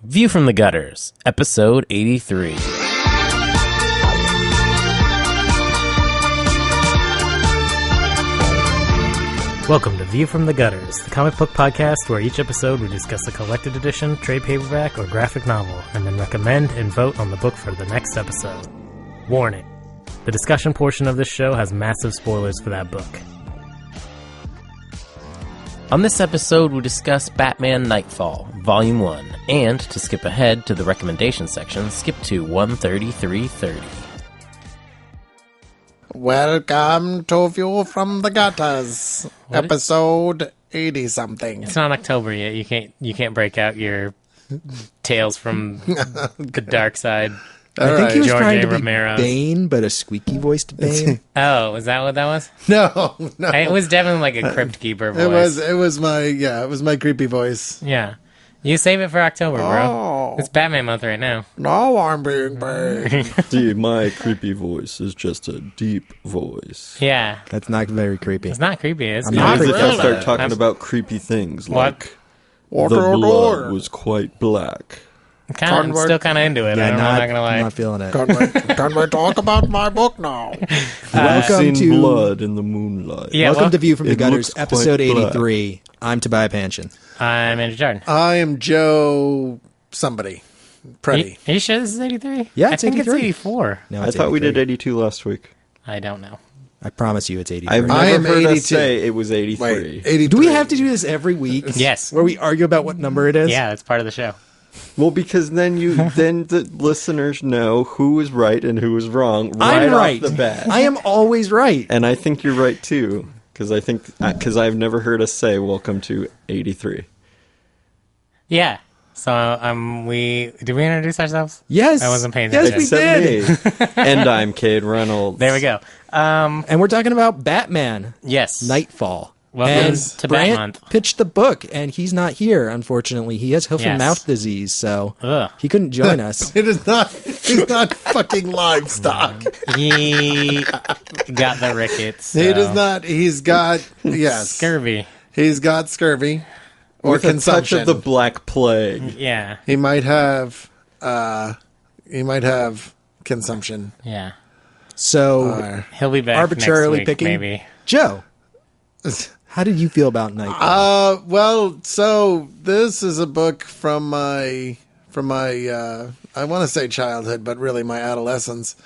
View from the Gutters, Episode 83. Welcome to View from the Gutters, the comic book podcast where each episode we discuss a collected edition, trade paperback, or graphic novel, and then recommend and vote on the book for the next episode. Warning: the discussion portion of this show has massive spoilers for that book. On this episode, we discuss Batman Knightfall, Volume 1, and, to skip ahead to the recommendation section, skip to 133.30. Welcome to View from the Gutters, What? episode 80-something. It's not October yet. You can't break out your tales from the dark side. I think he was George trying A. to be Romero. Bane, but a squeaky-voiced Bane. Oh, is that what that was? No. It was definitely like a Crypt Keeper voice. It was my creepy voice. Yeah. You save it for October, bro. Oh. It's Batman month right now. No, I'm being Bane. Dude, my creepy voice is just a deep voice. Yeah. That's not very creepy. It's not creepy. It's I'm not not What if I really. start talking I'm- about creepy things What? like the blood was quite black? I'm still kind of into it. I'm not going to lie. not feeling it. Can we talk about my book now? I've Welcome seen to- blood in the moonlight. Yeah, Welcome well, to View from the it Gutters, looks quite episode black. 83. I'm Tobias Panchin. I'm Andrew Jordan. I am Joe somebody. Pretty. Are you sure this is 83? Yeah, I it's think 83. it's 84. No, I it's thought we 83. did 82 last week. I don't know. I promise you it's 83. I've I never am heard 82. us say it was 83. Wait, 83. Do we have to do this every week? Yes. Where we argue about what number it is? Yeah, that's part of the show. Well, because then then the listeners know who is right and who is wrong I'm right. off the bat. I am always right. And I think you're right too, because I've never heard us say welcome to 83. Yeah. So did we introduce ourselves? Yes. I wasn't paying Yes, attention. we Except did. me. And I'm Cade Reynolds. There we go. And we're talking about Batman, Yes. Knightfall. Welcome and to Brant Bat-Month. pitched the book, and he's not here, unfortunately. He has hoof and Yes. mouth disease, so Ugh. he couldn't join us. It is not. He's not fucking livestock. He got the rickets. He so- does not. He's got Scurvy. He's got scurvy or With a touch consumption. of the Black Plague. Yeah. He might have consumption. Yeah. So, He'll be back arbitrarily next week, picking maybe. Joe, how did you feel about Knightfall? Well, so this is a book from my I want to say childhood, but really my adolescence.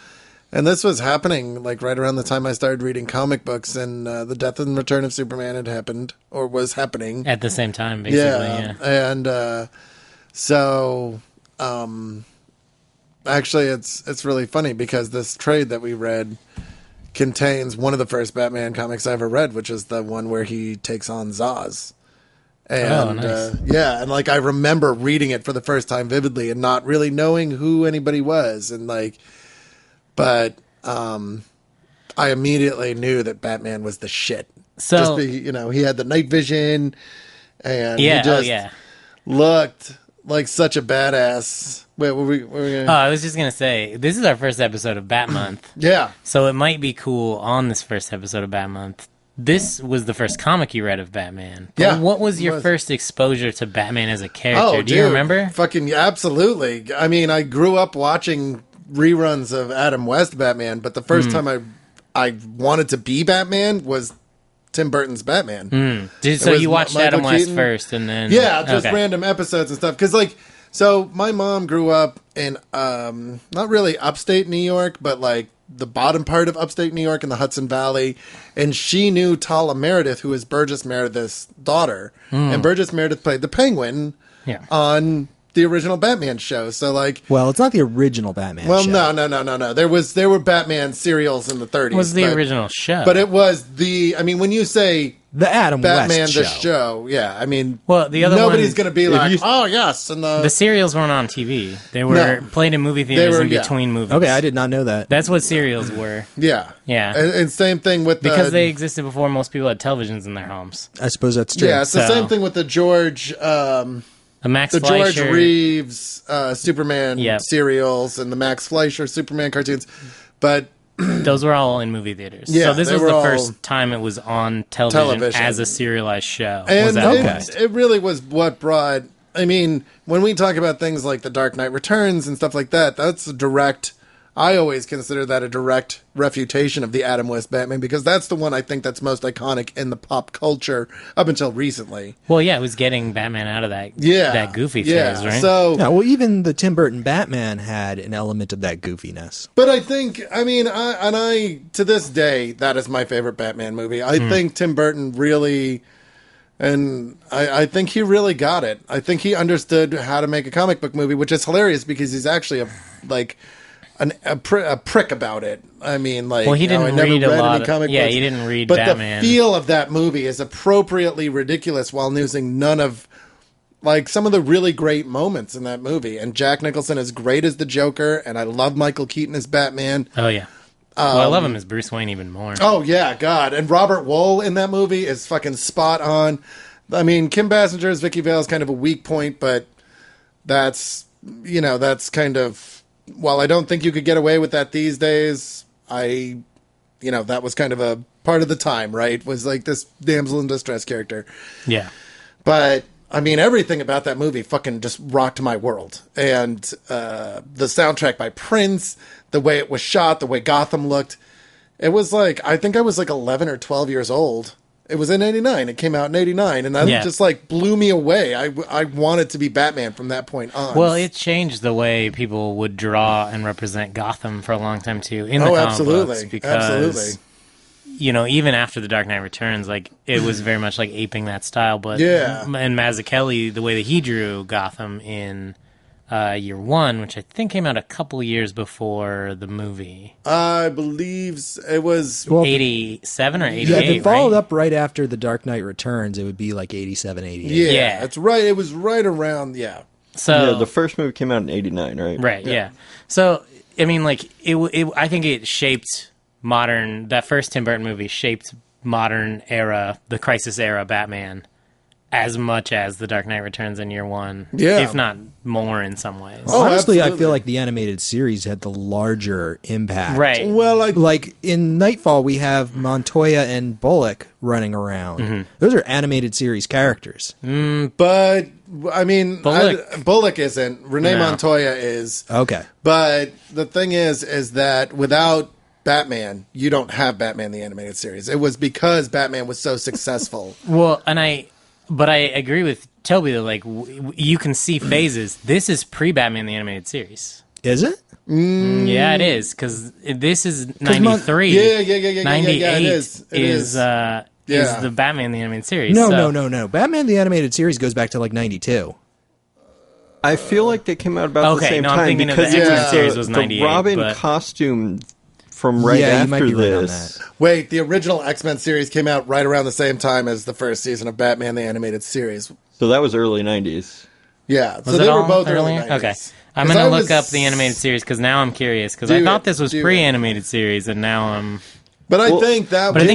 And this was happening like right around the time I started reading comic books, and the death and return of Superman had happened or was happening. At the same time, basically. Yeah. And so actually it's really funny because this trade that we read contains one of the first Batman comics I ever read, which is the one where he takes on Zaz. And nice. and like I remember reading it for the first time vividly and not really knowing who anybody was, and but I immediately knew that Batman was the shit. So, he had the night vision, and yeah, he just yeah. looked like such a badass. Wait, what were we gonna... Oh, I was just going to say, this is our first episode of Bat Month. Yeah. So it might be cool on this first episode of Bat Month. This was the first comic you read of Batman. But Yeah, what was it your was. first exposure to Batman as a character? Oh, Do you remember? Fucking absolutely. I mean, I grew up watching reruns of Adam West Batman, but the first time I wanted to be Batman was Tim Burton's Batman. So was you watched Michael Adam West Keaton. first and then... Yeah, just Okay. random episodes and stuff. Because, so my mom grew up in, not really upstate New York, but, the bottom part of upstate New York in the Hudson Valley. And she knew Tala Meredith, who is Burgess Meredith's daughter. And Burgess Meredith played the Penguin Yeah. on the original Batman show. So, Well, it's not the original Batman well, show. no. There were Batman serials in the 30s. It was the original show. But it was when you say The Adam Batman West the show. show, yeah, I mean, Well, the other nobody's one- going to be like, oh, yes, and The serials weren't on TV. They were played in movie theaters were, in yeah. between movies. Okay, I did not know that. That's what serials were. yeah. Yeah. And same thing with Because they existed before most people had televisions in their homes. I suppose that's true. yeah, it's the So- same thing with the George The Max the Fleischer. George Reeves Superman Yep. serials and the Max Fleischer Superman cartoons. But Those were all in movie theaters. Yeah, so this they was were the all first time it was on television, television. as a serialized show. and was that okay? it really was what brought I mean, when we talk about things like The Dark Knight Returns and stuff like that, that's a direct... I always consider that a direct refutation of the Adam West Batman, because that's the one I think that's most iconic in the pop culture up until recently. Well, yeah, it was getting Batman out of that goofy phase, right? So, Yeah, well, even the Tim Burton Batman had an element of that goofiness. but I think, I mean, I to this day, that is my favorite Batman movie. I think Tim Burton really... And I think he really got it. I think he understood how to make a comic book movie, which is hilarious because he's actually a prick about it. I mean, like, well, he didn't I never read a read lot any comic books. he didn't read but Batman. The feel of that movie is appropriately ridiculous while using none of, like, some of the really great moments in that movie. And Jack Nicholson is great as the Joker, and I love Michael Keaton as Batman. Oh, yeah. Well, I love him as Bruce Wayne even more. Oh, yeah, God. And Robert Wool in that movie is fucking spot on. I mean, Kim Basinger as Vicky Vale is kind of a weak point, but that's kind of... While I don't think you could get away with that these days, that was kind of a part of the time, right? Was like this damsel in distress character. Yeah. But... I mean, everything about that movie fucking just rocked my world. And the soundtrack by Prince, the way it was shot, the way Gotham looked. It was like, I think I was like 11 or 12 years old. It was in 89. It came out in 89. And that just like blew me away. I wanted to be Batman from that point on. Well, it changed the way people would draw and represent Gotham for a long time, too, in the comic books. Because, even after The Dark Knight Returns, like, it was very much like aping that style. But and Mazzucchelli, the way that he drew Gotham in Year One, which I think came out a couple years before the movie. I believe it was 87 or 88, Yeah, if it followed right? up right after The Dark Knight Returns, it would be like 87, 88. Yeah, that's right. It was right around, So the first movie came out in 89, right? Right, yeah. So, I mean, like, I think it shaped that first Tim Burton movie shaped modern era, the Crisis era Batman, as much as The Dark Knight Returns in Year One, if not more in some ways. Well, honestly, absolutely. I feel like the animated series had the larger impact. Right. Well, like in Knightfall, we have Montoya and Bullock running around. Mm-hmm. Those are animated series characters. but I mean, Bullock isn't. Renee Montoya is. Okay. But the thing is that without Batman, you don't have Batman the Animated Series. It was because Batman was so successful. Well, but I agree with Toby that, like, you can see phases. This is pre-Batman the Animated Series. Is it? Yeah, it is, because this is 93. Yeah, 98 it is. It is the Batman the Animated Series. No. Batman the Animated Series goes back to like 92. I feel like they came out about the same time. I'm thinking of the X-Men series was 98. The Robin costume from right you might after be right on this. that. Wait, the original X-Men series came out right around the same time as the first season of Batman the Animated Series. So that was early 90s. Yeah, so Was they it were all both earlier? early 90s. Okay. I'm going to look up the animated series, because now I'm curious, because I thought this was pre-animated series, and now I'm... But I think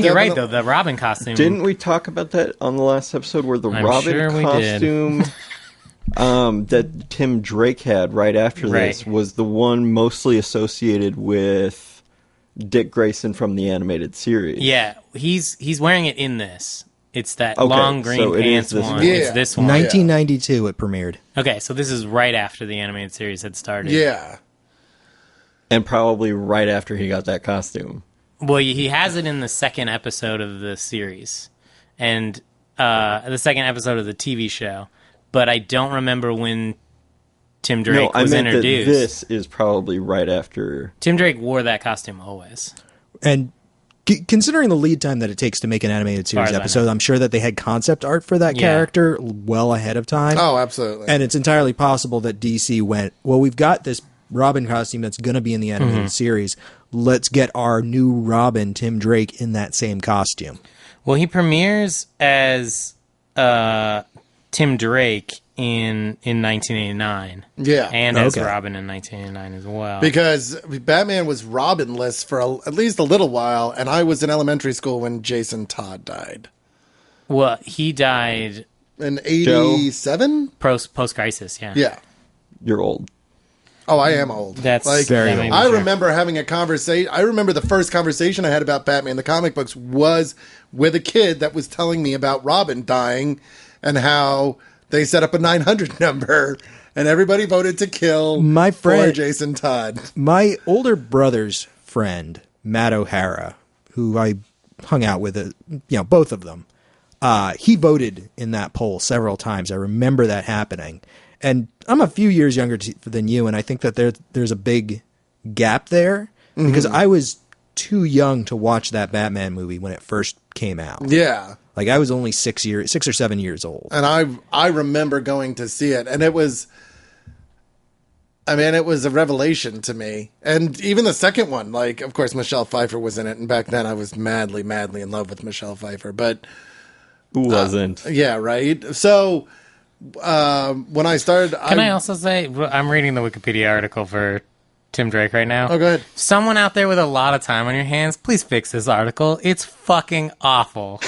you're right, though. The Robin costume... Didn't we talk about that on the last episode, where the Robin costume that Tim Drake had right after this was the one mostly associated with Dick Grayson from the animated series? Yeah, he's wearing it in this. It's that long green pants one. Yeah. It's this one. 1992 it premiered. Okay, so this is right after the animated series had started. Yeah. And probably right after he got that costume. Well, he has it in the second episode of the series, and the second episode of the TV show. But I don't remember when Tim Drake was introduced. That this is probably right after. Tim Drake wore that costume always. And considering the lead time that it takes to make an animated series episode, I'm sure that they had concept art for that character well ahead of time. Oh, absolutely. And it's entirely possible that DC went, well, we've got this Robin costume that's going to be in the animated series. Let's get our new Robin, Tim Drake, in that same costume. Well, he premieres as Tim Drake in 1989. Yeah. And as Robin in 1989 as well. Because Batman was Robin-less for at least a little while, and I was in elementary school when Jason Todd died. Well, he died... In 87? Post-crisis, yeah. Yeah. You're old. Oh, I am old. That's like, very old. I remember having a conversation. I remember the first conversation I had about Batman the comic books was with a kid that was telling me about Robin dying and how they set up a 900 number, and everybody voted to kill poor Jason Todd. My older brother's friend, Matt O'Hara, who I hung out with, both of them, he voted in that poll several times. I remember that happening. And I'm a few years younger than you, and I think that there's a big gap there because I was too young to watch that Batman movie when it first came out. Yeah. Like, I was only 6 or 7 years old. And I remember going to see it, and it was a revelation to me. And even the second one, like, of course, Michelle Pfeiffer was in it, and back then I was madly, madly in love with Michelle Pfeiffer, but... Who wasn't? Yeah, right? So... when I started... Can I also say, I'm reading the Wikipedia article for Tim Drake right now. Oh, go ahead. Someone out there with a lot of time on your hands, please fix this article. It's fucking awful.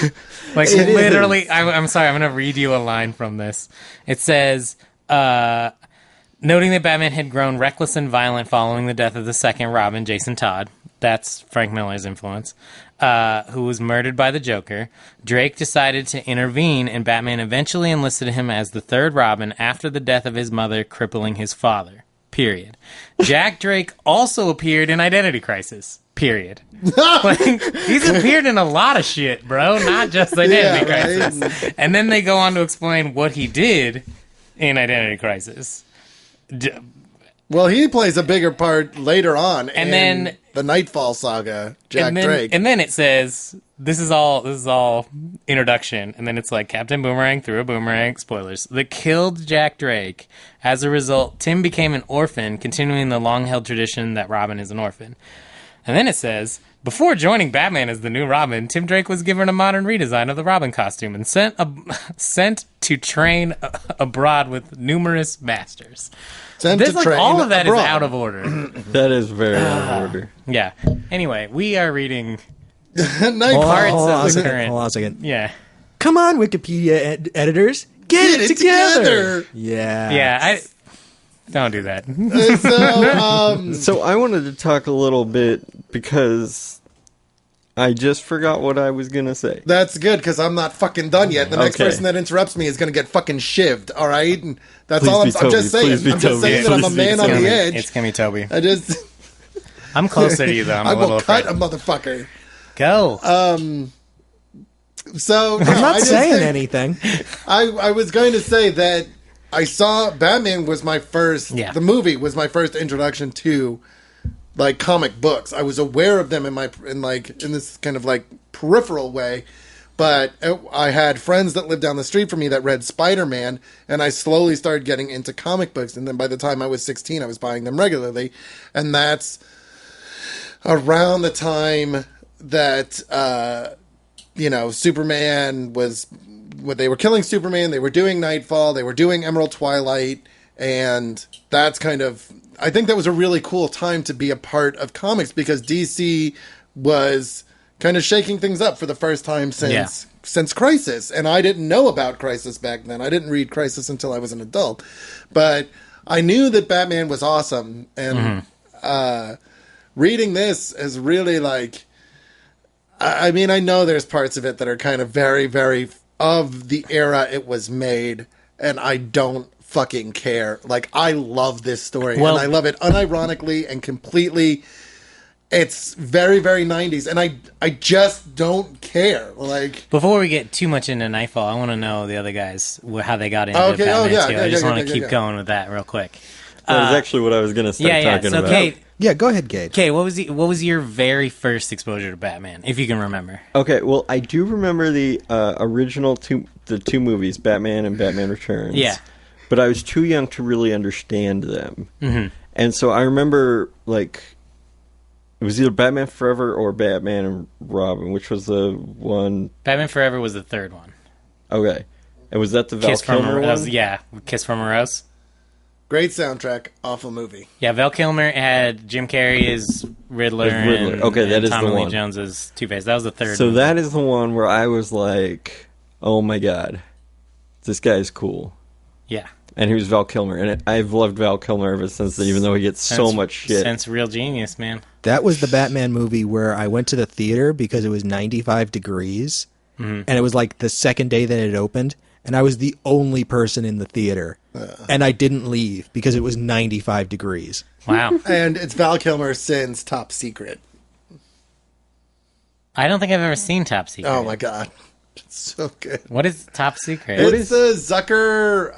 Like, literally, I'm sorry, I'm going to read you a line from this. It says, noting that Batman had grown reckless and violent following the death of the second Robin, Jason Todd. That's Frank Miller's influence. Who was murdered by the Joker, Drake decided to intervene, and Batman eventually enlisted him as the third Robin after the death of his mother, crippling his father. Period. Jack Drake also appeared in Identity Crisis. Period. Like, he's appeared in a lot of shit, bro, not just Identity Crisis. Right? And then they go on to explain what he did in Identity Crisis. Well, he plays a bigger part later on in the Knightfall saga, Drake. And then it says, this is all introduction, and then it's like, Captain Boomerang threw a boomerang, spoilers, that killed Jack Drake. As a result, Tim became an orphan, continuing the long-held tradition that Robin is an orphan. And then it says, before joining Batman as the new Robin, Tim Drake was given a modern redesign of the Robin costume and sent to train abroad with numerous masters. All of that abroad is out of order. That is very out of order. Yeah. Anyway, we are reading Hold on a second. Yeah. Come on, Wikipedia editors. Get it together. Yeah. Yeah, don't do that. So I wanted to talk a little bit because I just forgot what I was going to say. That's good, because I'm not fucking done yet. The next person that interrupts me is going to get fucking shivved, all right? And that's all I'm just saying. I'm just saying that I'm a man on the edge. It's going to be Toby. I'm closer to you, though. I will cut a motherfucker. Go. So I'm not saying anything. I was going to say that I saw Batman was my first. Yeah. The movie was my first introduction to like comic books. I was aware of them in this kind of like peripheral way, but I had friends that lived down the street from me that read Spider-Man, and I slowly started getting into comic books. And then by the time I was 16, I was buying them regularly, and that's around the time that Superman was. They were killing Superman, they were doing Knightfall, they were doing Emerald Twilight, and that's kind of... I think that was a really cool time to be a part of comics, because DC was kind of shaking things up for the first time since Crisis, and I didn't know about Crisis back then. I didn't read Crisis until I was an adult, but I knew that Batman was awesome, and reading this is really like... I mean, I know there's parts of it that are kind of very, very... of the era it was made, and I don't fucking care. Like, I love this story, and I love it unironically and completely. It's very, very 90s, and I just don't care. Like, before we get too much into Knightfall, I want to know the other guys, how they got into Batman 2. I just want to keep going with that real quick. That was actually what I was going to start talking about. Kate, go ahead, Kate. Kate, what was your very first exposure to Batman, if you can remember? Okay, well, I do remember the original two movies, Batman and Batman Returns. Yeah. But I was too young to really understand them. Mm-hmm. And so I remember, like, it was either Batman Forever or Batman and Robin, which was the one... Batman Forever was the third one. Okay. And was that the Val Kilmer one? Yeah, Kiss from a Rose. Great soundtrack, awful movie. Yeah, Val Kilmer had Jim Carrey as Riddler. And, okay, that is Tommy the Lee one. Jones as Two-Face. That was the third. So that is the one where I was like, "Oh my god, this guy is cool." Yeah, and he was Val Kilmer, and I've loved Val Kilmer ever since then, even though he gets so much shit. Since Real Genius, man. That was the Batman movie where I went to the theater because it was 95 degrees, and it was like the second day that it opened. and I was the only person in the theater, and I didn't leave because it was 95 degrees. Wow. And it's Val Kilmer since Top Secret. I don't think I've ever seen Top Secret. Oh my god. It's so good. What is Top Secret? It's the Zucker,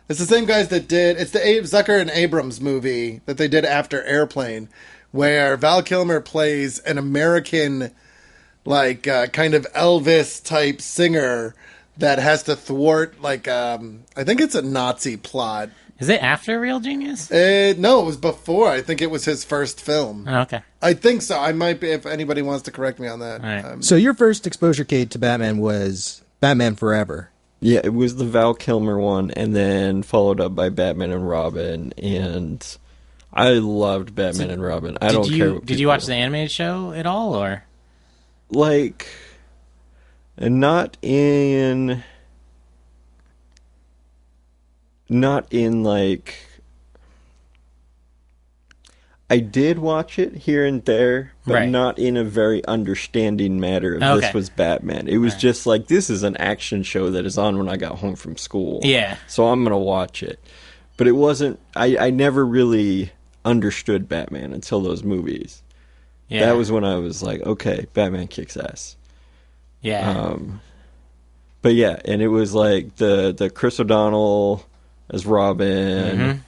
it's the same guys that did, it's the Zucker and Abrams movie that they did after Airplane, where Val Kilmer plays an American, like, kind of Elvis-type singer that has to thwart, like, I think it's a Nazi plot. Is it after Real Genius? No, it was before. I think it was his first film. Oh, okay. I think so. I might be, if anybody wants to correct me on that. Right. So your first exposure, Cade, to Batman was Batman Forever. Yeah, it was the Val Kilmer one, and then followed up by Batman and Robin, and I loved Batman and Robin. I don't care. Did you watch the animated show at all, or like not in like, I did watch it here and there, but right. not in a very understanding manner. This was Batman. It was just like, this is an action show that is on when I got home from school. Yeah. So I'm going to watch it. But it wasn't, I never really understood Batman until those movies. Yeah. That was when I was like, okay, Batman kicks ass. Yeah. But yeah, and it was like the Chris O'Donnell as Robin,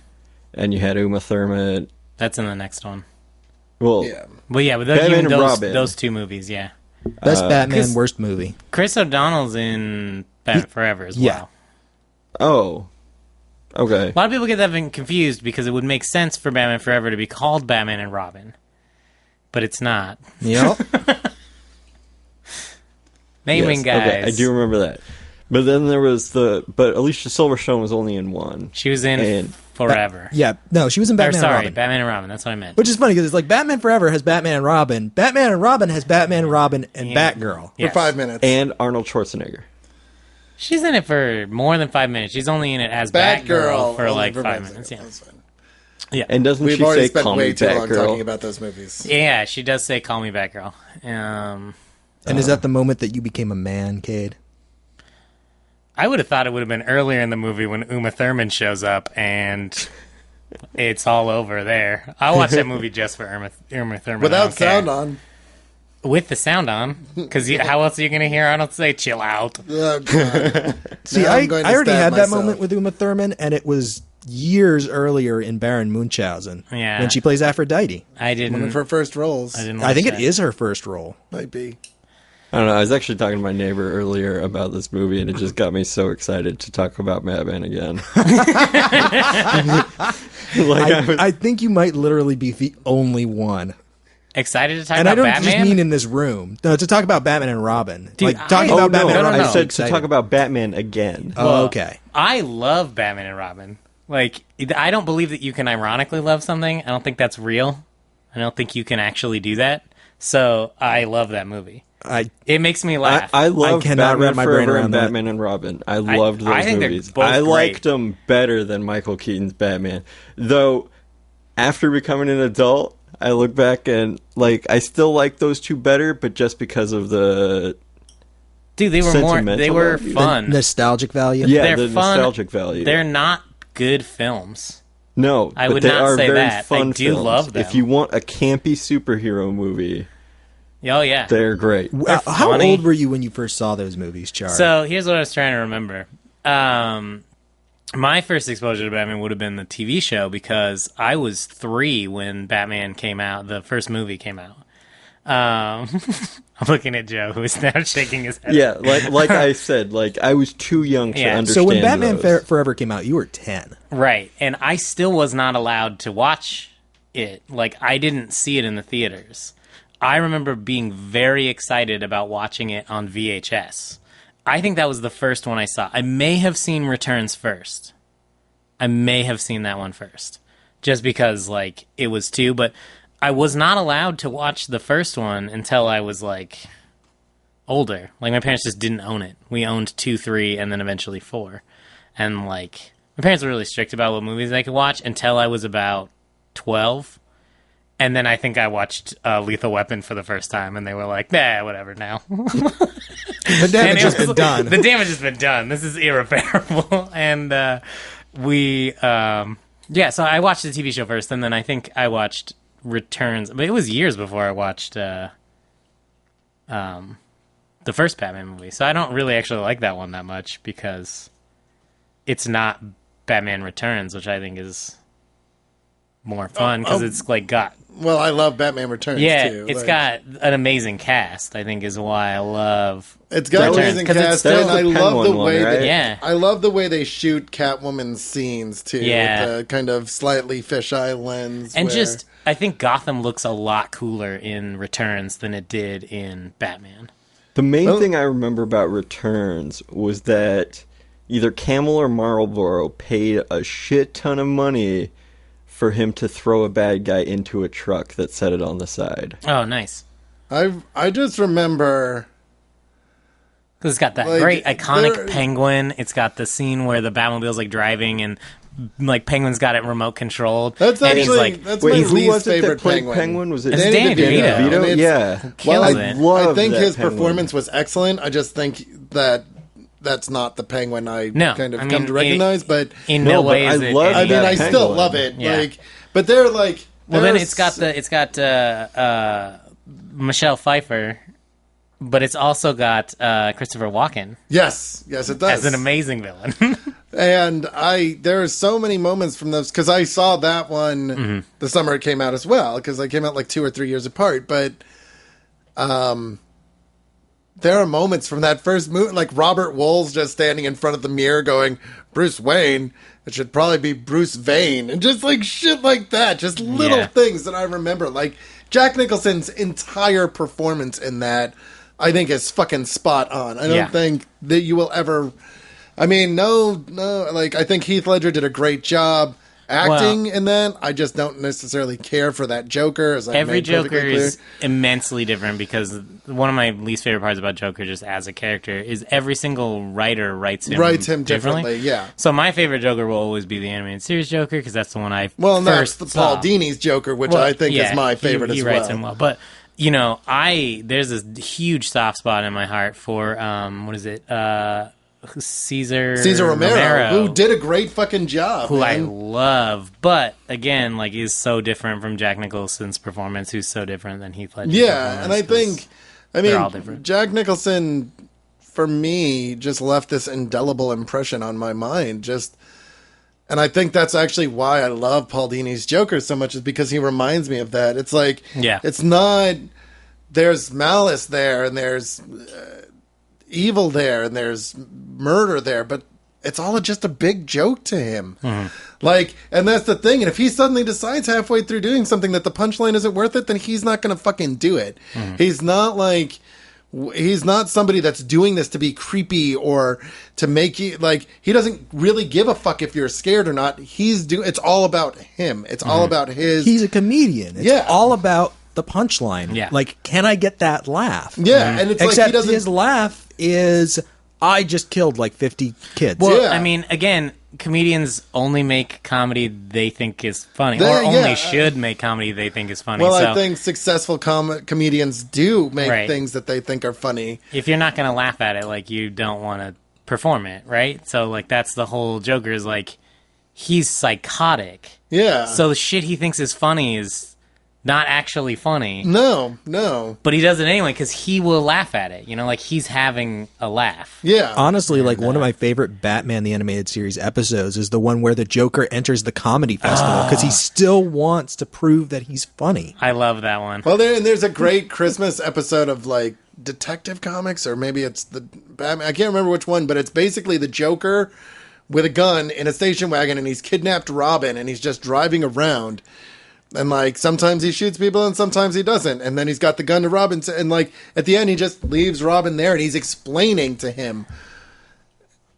and you had Uma Thurman. That's in the next one. Well, Yeah. Well, yeah, but Batman and Robin. Those two movies, yeah. Best Batman, worst movie. Chris O'Donnell's in Batman Forever as well. Oh, okay. A lot of people get that confused because it would make sense for Batman Forever to be called Batman and Robin, but it's not. Yep. Naming guys. Okay, I do remember that. But then there was but Alicia Silverstone was only in one. She was in Forever. No, she was in Batman and Robin. Batman and Robin, that's what I meant. Which is funny because it's like Batman Forever has Batman and Robin. Batman and Robin has Batman, Robin, and Batgirl. For 5 minutes. And Arnold Schwarzenegger. She's in it for more than 5 minutes. She's only in it as Batgirl for like 5 minutes. Yeah. That's fine. Yeah. And doesn't We've she already say, spent "Call way me too long Batgirl"? talking about those movies. Yeah, she does say "Call me Batgirl." And is that the moment that you became a man, Cade? I would have thought it would have been earlier in the movie when Uma Thurman shows up and it's all over there. I'll watch that movie just for Uma Thurman. Without sound on. With the sound on. Because how else are you going to hear Arnold say, "Chill out"? Oh, God. See, I already had that moment with Uma Thurman, and it was years earlier in Baron Munchausen. Yeah. When she plays Aphrodite. I didn't. One of her first roles. I think it is her first role. Might be. I don't know. I was actually talking to my neighbor earlier about this movie, and it just got me so excited to talk about Batman again. I think you might literally be the only one. Excited to talk and about Batman? And I don't Batman? just mean in this room. No, to talk about Batman and Robin. Dude, talking about Batman and Robin. I said to talk about Batman again. Oh, okay. I love Batman and Robin. Like, I don't believe that you can ironically love something. I don't think that's real. I don't think you can actually do that. So I love that movie. It makes me laugh. I love cannot wrap Batman my brain Forever around and that. Batman and Robin. I loved those think they're movies. both I great. liked them better than Michael Keaton's Batman. Though, after becoming an adult, I look back and I still like those two better, but just because of the Dude, they were fun. The nostalgic value. Yeah, They're the fun. nostalgic value. They're not good films. No, I but would they not are say very that. fun I do films. love them. If you want a campy superhero movie, Oh, yeah. they're great. How funny. old were you when you first saw those movies, Char? So here's what I was trying to remember. My first exposure to Batman would have been the TV show because I was 3 when Batman came out. The first movie came out. I'm looking at Joe, who is now shaking his head. Yeah, like I said, I was too young to understand. So when Batman those. Forever came out, you were 10. Right, and I still was not allowed to watch it. I didn't see it in the theaters. I remember being very excited about watching it on VHS. I think that was the first one I saw. I may have seen Returns first. I may have seen that one first. Just because, it was 2, but I was not allowed to watch the first one until I was, older. My parents just didn't own it. We owned 2, 3, and then eventually 4. And, my parents were really strict about what movies I could watch until I was about 12. And then I think I watched Lethal Weapon for the first time, and they were like, nah, whatever now. The damage has been done. The damage has been done. This is irreparable. And so I watched the TV show first, and then I think I watched Returns. But it was years before I watched the first Batman movie. So I don't really actually like that one that much because it's not Batman Returns, which I think is more fun because it's like got... Well, I love Batman Returns, too. It's got an amazing cast, I think is why I love It's got an amazing cast, and I love the way I love the way they shoot Catwoman's scenes, too, with the kind of slightly fisheye lens. And I think Gotham looks a lot cooler in Returns than it did in Batman. The main thing I remember about Returns was that either Camel or Marlboro paid a shit ton of money for him to throw a bad guy into a truck that set it on the side. Oh, nice. I just remember... Because it's got that great iconic penguin. It's got the scene where the Batmobile's like driving and like Penguin's got it remote controlled. That's actually that's my least favorite penguin. Was it Danny DeVito? Yeah. Well, I think his performance was excellent. I just think that's not the Penguin come to recognize, but in no way is it. I still love it. Yeah. But they're like. Well, then it's got Michelle Pfeiffer, but it's also got Christopher Walken. Yes, it does. As an amazing villain. And there are so many moments from those because I saw that one the summer it came out as well because they came out like 2 or 3 years apart, but. There are moments from that first movie, like Robert Wool's just standing in front of the mirror going, Bruce Wayne, it should probably be Bruce Vane. And just like shit like that. Just little things that I remember. Like Jack Nicholson's entire performance in that, I think is fucking spot on. I don't think that you will ever... I mean, no, like I think Heath Ledger did a great job acting in that. I just don't necessarily care for that Joker. As every Joker is immensely different because one of my least favorite parts about Joker just as a character is every single writer writes him differently. Yeah. So my favorite Joker will always be the animated series Joker because that's the one I first that's Paul Dini's Joker, which I think is my favorite as well. He writes him well. But, there's this huge soft spot in my heart for, Cesar Romero, who did a great fucking job, I love, but again, like is so different from Jack Nicholson's performance, who's so different than Heath Ledger's performance. And I mean, Jack Nicholson for me just left this indelible impression on my mind. And I think that's actually why I love Paul Dini's Joker so much, is because he reminds me of that. It's like, it's not. There's malice there, and there's. Evil there and there's murder there, but it's all just a big joke to him. And that's the thing. And if he suddenly decides halfway through doing something that the punchline isn't worth it, then he's not going to fucking do it. He's not somebody that's doing this to be creepy or to make you he doesn't really give a fuck if you're scared or not. It's all about him. It's all about he's a comedian. It's all about the punchline. Yeah. Like, can I get that laugh? Yeah. And it's except his laugh is, I just killed like 50 kids. Well, I mean, again, comedians only make comedy they think is funny, or only should make comedy they think is funny. Well, I think successful comedians do make things that they think are funny. If you're not going to laugh at it, like, you don't want to perform it, right? So, like, that's the whole Joker is, like, he's psychotic. Yeah. So the shit he thinks is funny is not actually funny. No. But he does it anyway because he will laugh at it. Like he's having a laugh. Yeah. Honestly, one of my favorite Batman the Animated Series episodes is the one where the Joker enters the comedy festival because he still wants to prove that he's funny. I love that one. Well, there's a great Christmas episode of like Detective Comics, or maybe it's the Batman. I can't remember which one, but it's basically the Joker with a gun in a station wagon, and he's kidnapped Robin, and he's just driving around. And, like, sometimes he shoots people and sometimes he doesn't. And then he's got the gun to Robin. And, like, at the end, he just leaves Robin there and he's explaining to him,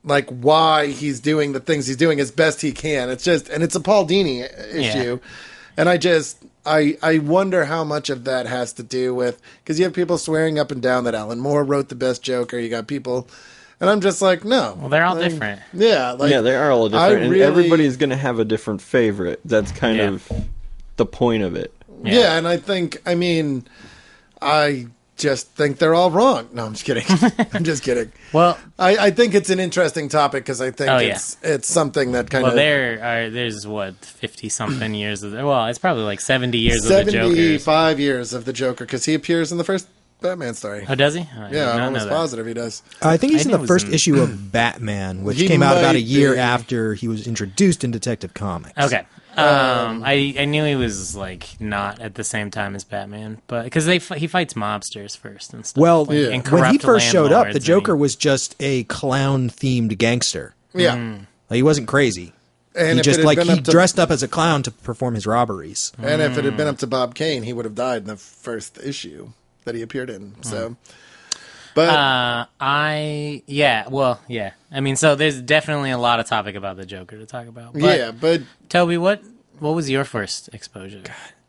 like, why he's doing the things he's doing as best he can. It's just, and it's a Paul Dini issue. And I wonder how much of that has to do with, because you have people swearing up and down that Alan Moore wrote the best Joker. You got people, and I'm just like, no. Well, they're all different. Yeah. They are all different. And everybody's going to have a different favorite. That's kind of the point of it. Yeah, and I think, I mean, I just think they're all wrong. No, I'm just kidding. I'm just kidding. Well, I think it's an interesting topic because I think it's something that kind of... Well, there's, 50-something years of... Well, it's probably like 70 years of the Joker. 75 years of the Joker, because he appears in the first Batman story. Oh, does he? I'm almost positive he does. I think he's in the first issue of Batman, which came out about a year after he was introduced in Detective Comics. Okay. I knew he was like not at the same time as Batman, but because he fights mobsters first and stuff. Well, when he first showed up, the Joker was just a clown-themed gangster. Yeah, like, he wasn't crazy. And he dressed up as a clown to perform his robberies. And if it had been up to Bob Kane, he would have died in the first issue that he appeared in. So, but I mean, so there's definitely a lot of topic about the Joker to talk about. But Toby, what was your first exposure?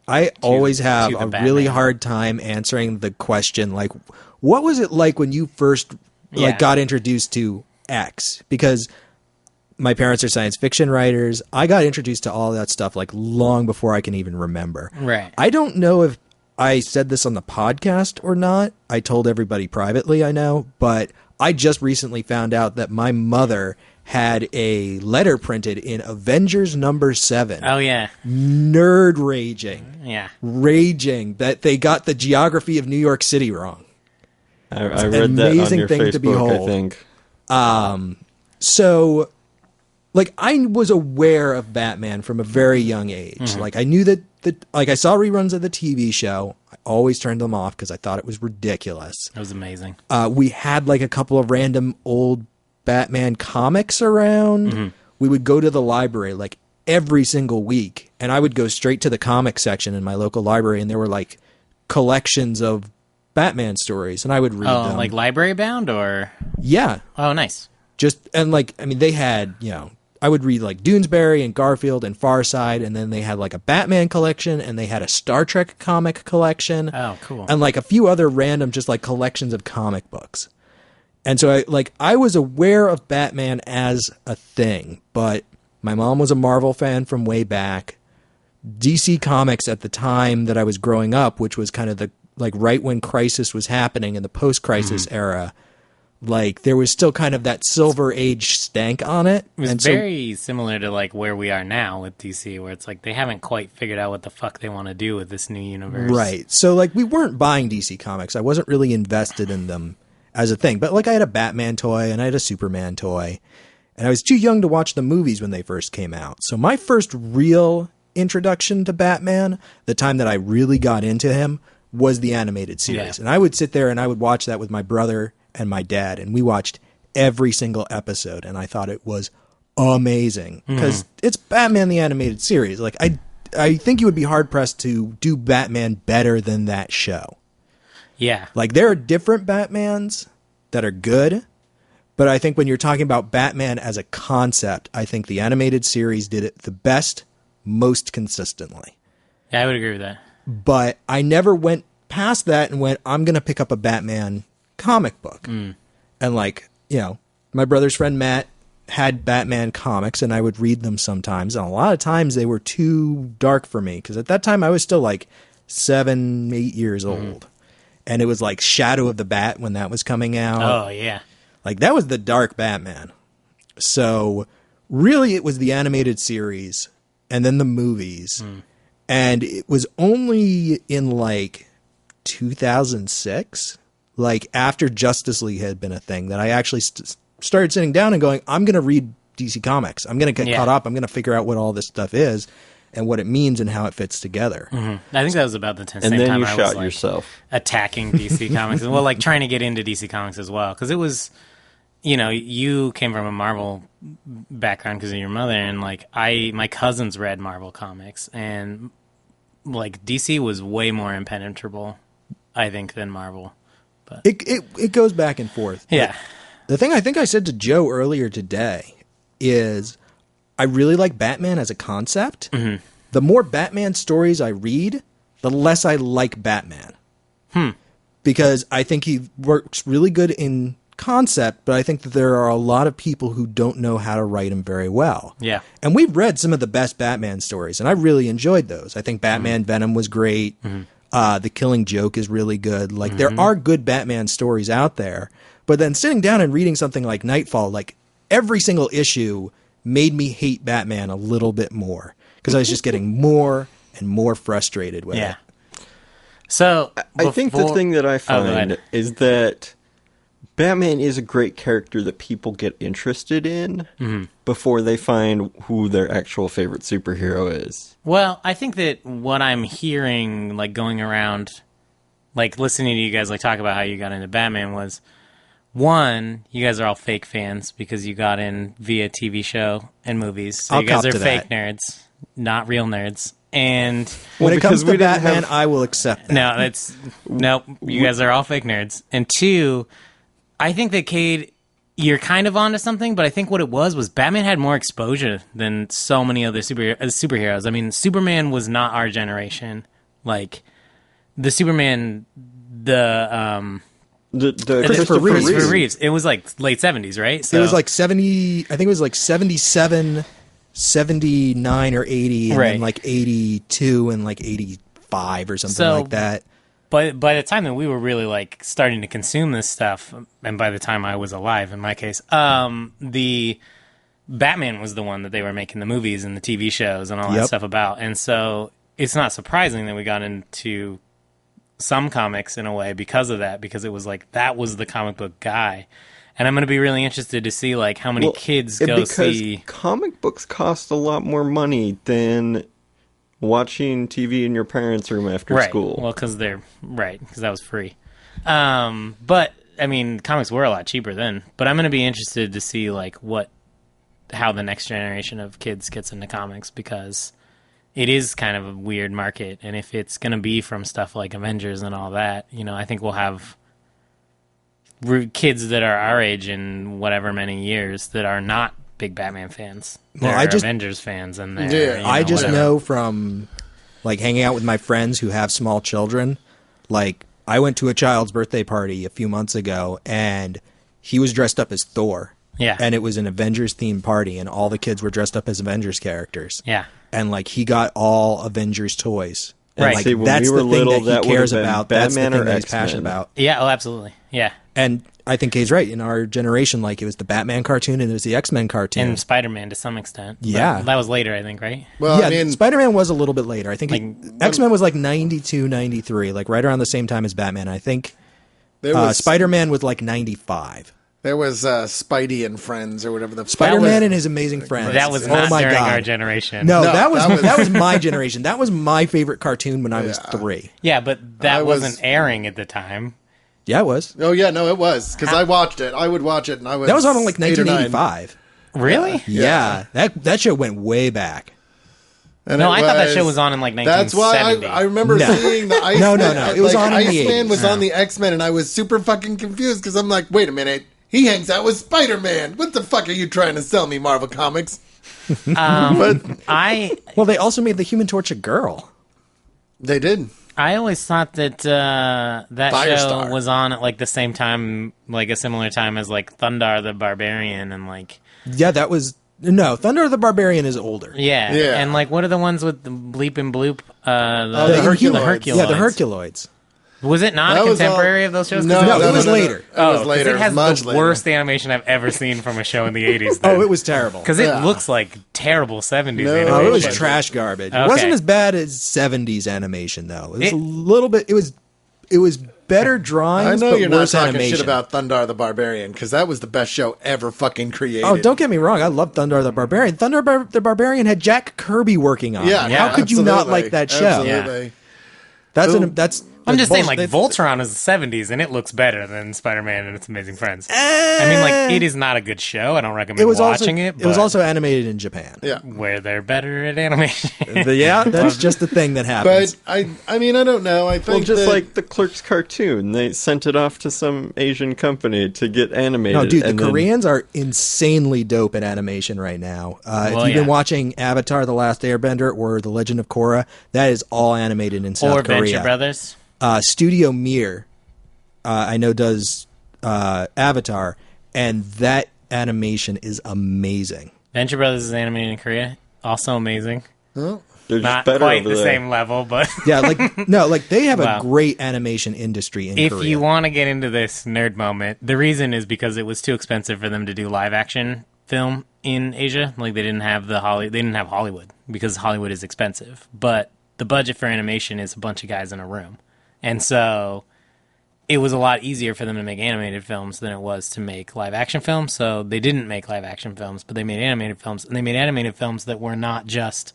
I always have a really hard time answering the question, like, what was it like when you first got introduced to X? Because my parents are science fiction writers. I got introduced to all that stuff like long before I can even remember. Right. I don't know if I said this on the podcast or not. I told everybody privately, I know, but I just recently found out that my mother had a letter printed in Avengers number 7. Oh, yeah. Nerd raging. Yeah. Raging that they got the geography of New York City wrong. I read that on your Facebook, I think. So, like, I was aware of Batman from a very young age. Mm-hmm. Like, I knew that I saw reruns of the TV show. I always turned them off because I thought it was ridiculous. It was amazing. We had like a couple of random old Batman comics around. Mm-hmm. We would go to the library like every single week, and I would go straight to the comic section in my local library, and there were like collections of Batman stories, and I would read them. Like library bound or? Yeah. Oh, nice. They had, I would read like Doonesbury and Garfield and Farside, and then they had like a Batman collection, and they had a Star Trek comic collection. Oh, cool. And like a few other random just like collections of comic books. And so I was aware of Batman as a thing, but my mom was a Marvel fan from way back. DC Comics at the time that I was growing up, which was kind of the like right when Crisis was happening in the post-Crisis era, like there was still kind of that Silver Age stank on it. It was very similar to like where we are now with DC, where it's like they haven't quite figured out what the fuck they want to do with this new universe. Right. So like we weren't buying DC Comics. I wasn't really invested in them as a thing. But like I had a Batman toy and I had a Superman toy. And I was too young to watch the movies when they first came out. So my first real introduction to Batman, the time that I really got into him, was the animated series. Yeah. And I would sit there and I would watch that with my brother and my dad, and we watched every single episode, and I thought it was amazing because it's Batman the animated series. Like I think you would be hard pressed to do Batman better than that show. Yeah, like there are different Batmans that are good, but I think when you're talking about Batman as a concept, I think the animated series did it the best, most consistently. Yeah, I would agree with that. But I never went past that and went, I'm going to pick up a Batman comic book. And like, my brother's friend Matt had Batman comics and I would read them sometimes. And a lot of times they were too dark for me because at that time I was still like 7, 8 years old. And it was like Shadow of the Bat when that was coming out. Oh, yeah. Like that was the dark Batman. So really it was the animated series and then the movies. And it was only in like 2006, like after Justice League had been a thing, that I actually started sitting down and going, I'm going to read DC Comics. I'm going to get caught up. I'm going to figure out what all this stuff is and what it means and how it fits together. I think that was about the same time and then you I shot was like yourself attacking DC Comics. Well, like trying to get into DC Comics as well. Because it was, you came from a Marvel background because of your mother. And like my cousins read Marvel comics. And like DC was way more impenetrable, I think, than Marvel. But it goes back and forth. Yeah. Like, the thing I think I said to Joe earlier today is I really like Batman as a concept. The more Batman stories I read, the less I like Batman. Because I think he works really good in concept, but I think that there are a lot of people who don't know how to write him very well. Yeah. And we've read some of the best Batman stories, and I really enjoyed those. I think Batman Venom was great. The Killing Joke is really good. Like, there are good Batman stories out there. But then sitting down and reading something like Knightfall, like, every single issue made me hate Batman a little bit more. Because I was just getting more and more frustrated with it. So, I think the thing that I find is that Batman is a great character that people get interested in before they find who their actual favorite superhero is. Well, I think that what I'm hearing, like, going around, like, listening to you guys, like, talk about how you got into Batman was, one, you guys are all fake fans because you got in via TV show and movies. So you guys are fake nerds, not real nerds. And when it comes to Batman, I will accept that. Nope, you guys are all fake nerds. And two, I think that Cade, you're kind of onto something, but I think what it was Batman had more exposure than so many other superheroes. I mean, Superman was not our generation. Like, the Superman, the Christopher Reeves. It was like late 70s, right? So, it was like 70, I think it was like 77, 79 or 80, and then like 82 and like 85 or something like that. But by the time that we were really like starting to consume this stuff, and by the time I was alive, in my case, the Batman was the one that they were making the movies and the TV shows and all that stuff about. And so it's not surprising that we got into some comics in a way because of that, because it was like that was the comic book guy. And I'm going to be really interested to see like how many kids go see. Because comic books cost a lot more money than watching TV in your parents' room after school. Well, because because that was free. But I mean, comics were a lot cheaper then. But I'm going to be interested to see like how the next generation of kids gets into comics, because it is kind of a weird market. And if it's going to be from stuff like Avengers and all that, you know, I think we'll have kids that are our age in whatever many years that are not big Batman fans. They're Avengers fans, and they're I just know from like hanging out with my friends who have small children. Like, I went to a child's birthday party a few months ago, and he was dressed up as Thor. Yeah, and it was an Avengers themed party, and all the kids were dressed up as Avengers characters. Yeah, and like he got all Avengers toys. And, like, See, that's the thing that he cares about. Batman that's the thing that he's X-Men. passionate about. Yeah, oh, absolutely. Yeah. And I think Kay's right. In our generation, like, it was the Batman cartoon and it was the X-Men cartoon. And Spider-Man to some extent. Yeah. But that was later, I think, right? Well, yeah, I mean, Spider-Man was a little bit later. I think X-Men was like 92, 93, like right around the same time as Batman. I think Spider-Man was like 95. There was Spidey and Friends or whatever the Spider-Man and His Amazing Friends. That was not during our generation. No, that was my generation. That was my favorite cartoon when I was 3. Yeah, but that wasn't airing at the time. Yeah, it was. Oh yeah, no, it was, because I watched it. I would watch it, and I was. That was on like 1985. Really? Yeah. That show went way back. And I thought that show was on in like 1970. That's why I remember seeing the Iceman. No. It was on in the 80s. Iceman was on the X-Men, and I was super fucking confused because I'm like, wait a minute. He hangs out with Spider-Man. What the fuck are you trying to sell me, Marvel Comics? Well, they also made the Human Torch a girl. They did. I always thought that that Firestar show was on at like the same time, like a similar time as like Thundar the Barbarian and like. Yeah, that was Thundar the Barbarian is older. Yeah, and like what are the ones with the Bleep and Bloop? The Herculoids. Yeah, the Herculoids. Was it not a contemporary of those shows? No, it was later. It was later. It has much the later. worst animation I've ever seen from a show in the 80s. Oh, it was terrible. Because it looks like terrible 70s animation. Oh, it was trash garbage. Okay. It wasn't as bad as 70s animation, though. It was a little bit... It was better drawings, I know but you're not worse talking animation. shit about Thundar the Barbarian, because that was the best show ever fucking created. Oh, don't get me wrong. I love Thundar the Barbarian. Thundar the Barbarian had Jack Kirby working on it. How could you not like that show? Absolutely. That's I'm just saying, like, Voltron is the 70s, and it looks better than Spider-Man and Its Amazing Friends. I mean, like, it is not a good show. I don't recommend watching it. It was also animated in Japan. Yeah. Where they're better at animation. That's just the thing that happens. But, I mean, I don't know. I think like the Clerks cartoon. They sent it off to some Asian company to get animated. No, dude, the Koreans are insanely dope at animation right now. If you've been watching Avatar The Last Airbender or The Legend of Korra, that is all animated in South Korea. Or Venture Brothers. Studio Mir, I know, does Avatar, and that animation is amazing. Venture Brothers is animated in Korea. Also amazing. Oh. They're not just better quite over the there. same level, but Yeah, they have Wow. a great animation industry in if Korea. you want to get into this nerd moment, the reason is because it was too expensive for them to do live action film in Asia. Like they didn't have they didn't have Hollywood because Hollywood is expensive. But the budget for animation is a bunch of guys in a room. And so it was a lot easier for them to make animated films than it was to make live action films. So they didn't make live action films, but they made animated films, and they made animated films that were not just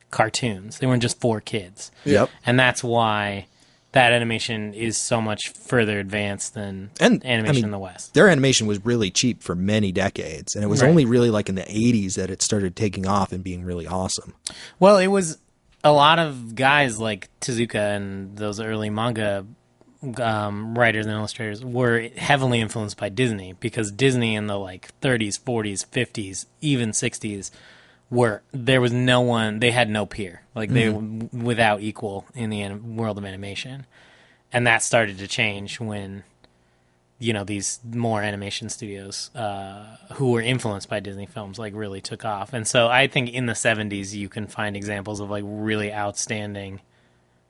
cartoons. They weren't just for kids. Yep. And that's why that animation is so much further advanced than animation in the West. Their animation was really cheap for many decades, and it was only really like in the 80s that it started taking off and being really awesome. Well, it was a lot of guys like Tezuka and those early manga writers and illustrators were heavily influenced by Disney, because Disney in the 30s, 40s, 50s, even 60s there was no one, they had no peer, they were without equal in the world of animation. And that started to change when these more animation studios who were influenced by Disney films really took off. And so I think in the 70s you can find examples of really outstanding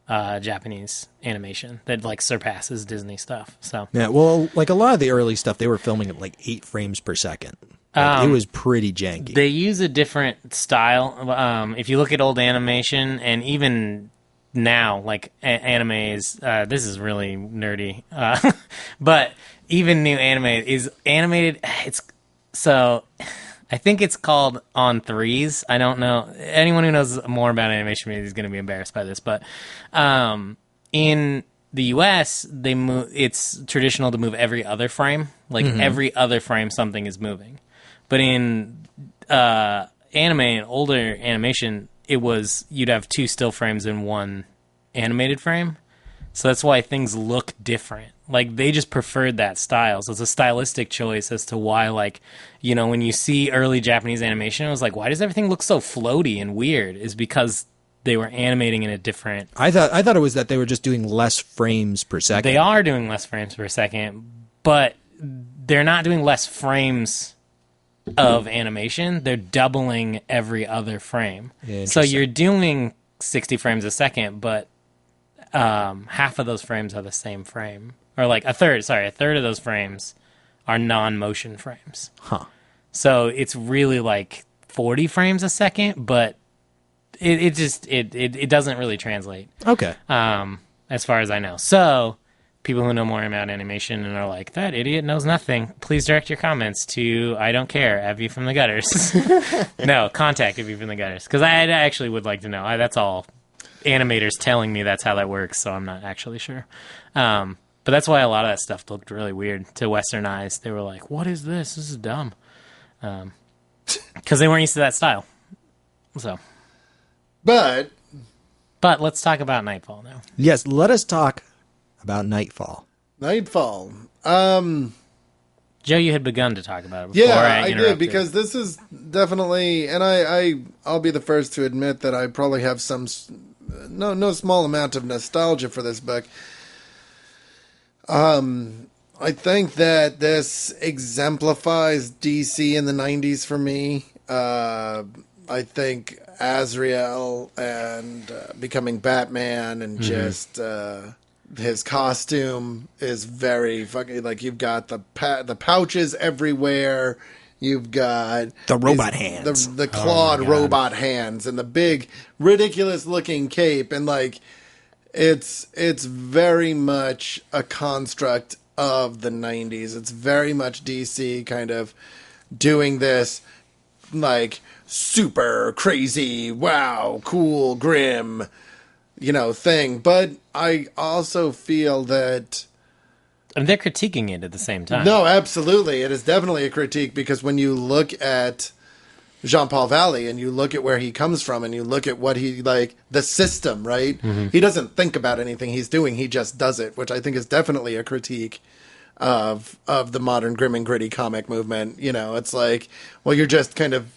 Japanese animation that surpasses Disney stuff. So yeah, well, a lot of the early stuff they were filming at 8 frames per second. It was pretty janky. They use a different style. If you look at old animation, and even now, animes, this is really nerdy, but even new anime is animated. I think it's called on threes. I don't know. Anyone who knows more about animation is going to be embarrassed by this, but in the US, it's traditional to move every other frame. Every other frame, something is moving. But in anime and older animation, you'd have 2 still frames in 1 animated frame. So that's why things look different. They just preferred that style. So it's a stylistic choice as to why, when you see early Japanese animation, it was why does everything look so floaty and weird? Is because they were animating in a different... I thought it was that they were just doing less frames per second. They are doing less frames per second, but they're not doing less frames of animation. They're doubling every other frame. So you're doing 60 frames a second, but half of those frames are the same frame. Or a third of those frames are non-motion frames. Huh. So it's really 40 frames a second, but it doesn't really translate. Okay. As far as I know. So people who know more about animation and are that idiot knows nothing, please direct your comments to I don't care at View from the Gutters. No, contact at View from the Gutters, because I actually would like to know. That's all animators telling me that's how that works, so I'm not actually sure. But that's why a lot of that stuff looked really weird to Western eyes. They were like, what is this? This is dumb. Because they weren't used to that style. So, But let's talk about Knightfall now. Yes, let us talk about Knightfall. Knightfall. Joe, you had begun to talk about it before. Yeah, I did, interrupted. because this is definitely, and I'll be the first to admit that I probably have no small amount of nostalgia for this book. I think that this exemplifies DC in the 90s for me. I think Azrael and becoming Batman and just his costume is very fucking, you've got the pouches everywhere. You've got the robot hands, the clawed robot hands, and the big ridiculous looking cape, and it's very much a construct of the 90s. It's very much DC kind of doing this super crazy, wow, cool, grim, thing. But I also feel that... And they're critiquing it at the same time. No, absolutely. It is definitely a critique, because when you look at Jean-Paul Valley and you look at where he comes from and you look at what he, the system, right? Mm-hmm. He doesn't think about anything he's doing. He just does it, which I think is definitely a critique of the modern grim and gritty comic movement. It's well, you're just kind of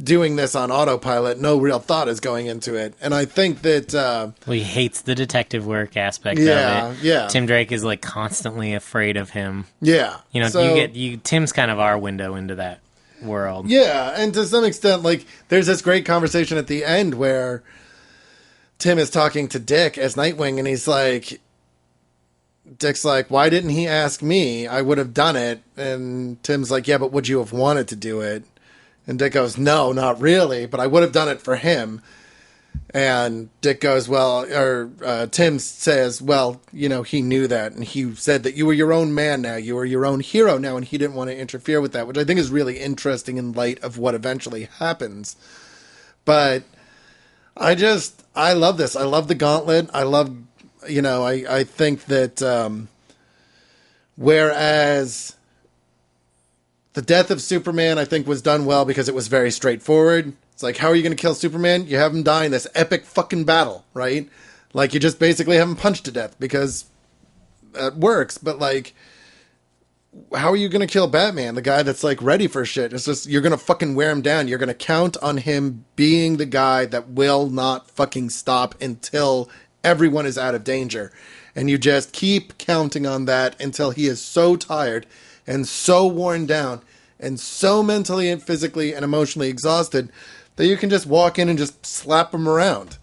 doing this on autopilot. No real thought is going into it. And I think that... he hates the detective work aspect of it. Yeah. Tim Drake is constantly afraid of him. Yeah. Tim's kind of our window into that world. Yeah, and to some extent, like, there's this great conversation at the end where Tim is talking to Dick as Nightwing, and he's like, Dick's like, why didn't he ask me? I would have done it. And Tim's like, yeah, but would you have wanted to do it? And Dick goes, no, not really, but I would have done it for him. And Dick goes, Tim says, well, you know, he knew that. And he said that you were your own man now. You were your own hero now. And he didn't want to interfere with that, which I think is really interesting in light of what eventually happens. But I love this. I love the gauntlet. I love, you know, I think that whereas the death of Superman, I think, was done well because it was very straightforward. It's like, how are you going to kill Superman? You have him die in this epic fucking battle, right? Like, you just basically have him punched to death because that works. But, like, how are you going to kill Batman, the guy that's, like, ready for shit? It's just, you're going to fucking wear him down. You're going to count on him being the guy that will not fucking stop until everyone is out of danger. And you just keep counting on that until he is so tired and so worn down and so mentally and physically and emotionally exhausted that you can just walk in and just slap him around.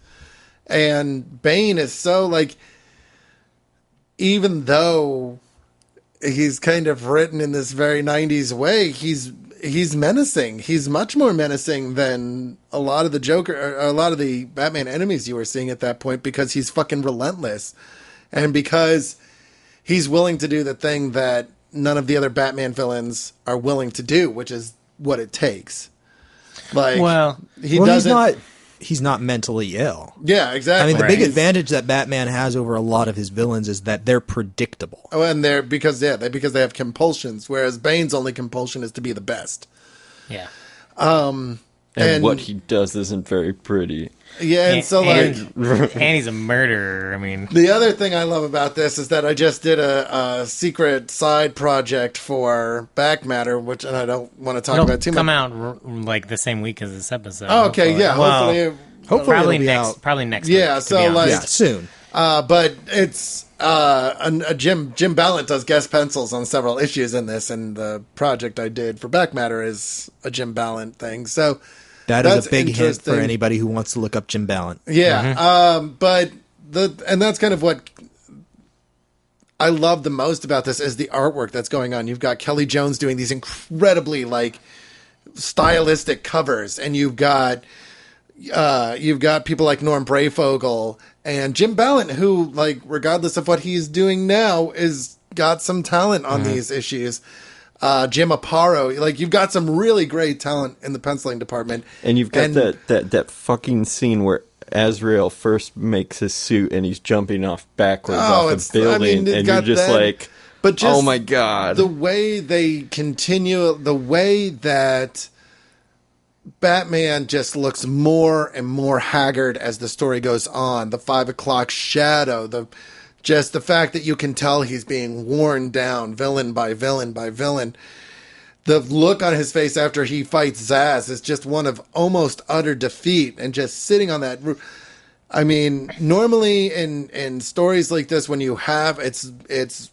And Bane is so, like, even though he's kind of written in this very 90s way, he's menacing. He's much more menacing than a lot of the Joker, or a lot of the Batman enemies you were seeing at that point, because he's fucking relentless. And because he's willing to do the thing that none of the other Batman villains are willing to do, which is what it takes. Like, he's not mentally ill. Yeah, exactly. I mean, the big advantage that Batman has over a lot of his villains is that they're predictable. Oh, and because they have compulsions, whereas Bane's only compulsion is to be the best. Yeah. And what he does isn't very pretty. Yeah, and so, like... And he's a murderer, I mean... The other thing I love about this is that I just did a secret side project for Back Matter, which, and I don't want to talk about too much. It'll come out, like, the same week as this episode. Oh, okay, hopefully. Yeah, hopefully probably it'll be next, out. Probably next week. Yeah, so, like... Yeah, soon. But it's... Jim Ballant does guest pencils on several issues in this, and the project I did for Back Matter is a Jim Ballant thing, so... That's a big hint for anybody who wants to look up Jim Ballant. Yeah, and that's kind of what I love the most about this is the artwork that's going on. You've got Kelly Jones doing these incredibly, like, stylistic covers, and you've got people like Norm Brayfogle and Jim Ballant, who, like, regardless of what he's doing now, is got some talent on these issues. Jim Aparo, like, you've got some really great talent in the penciling department. And you've got that fucking scene where Azrael first makes his suit and he's jumping off backwards off a building, and you're just like, but just oh my god. The way they continue, the way that Batman just looks more and more haggard as the story goes on, the 5 o'clock shadow, just the fact that you can tell he's being worn down, villain by villain by villain. The look on his face after he fights Zaz is just one of almost utter defeat, and just sitting on that roof. I mean, normally in stories like this, when you have it's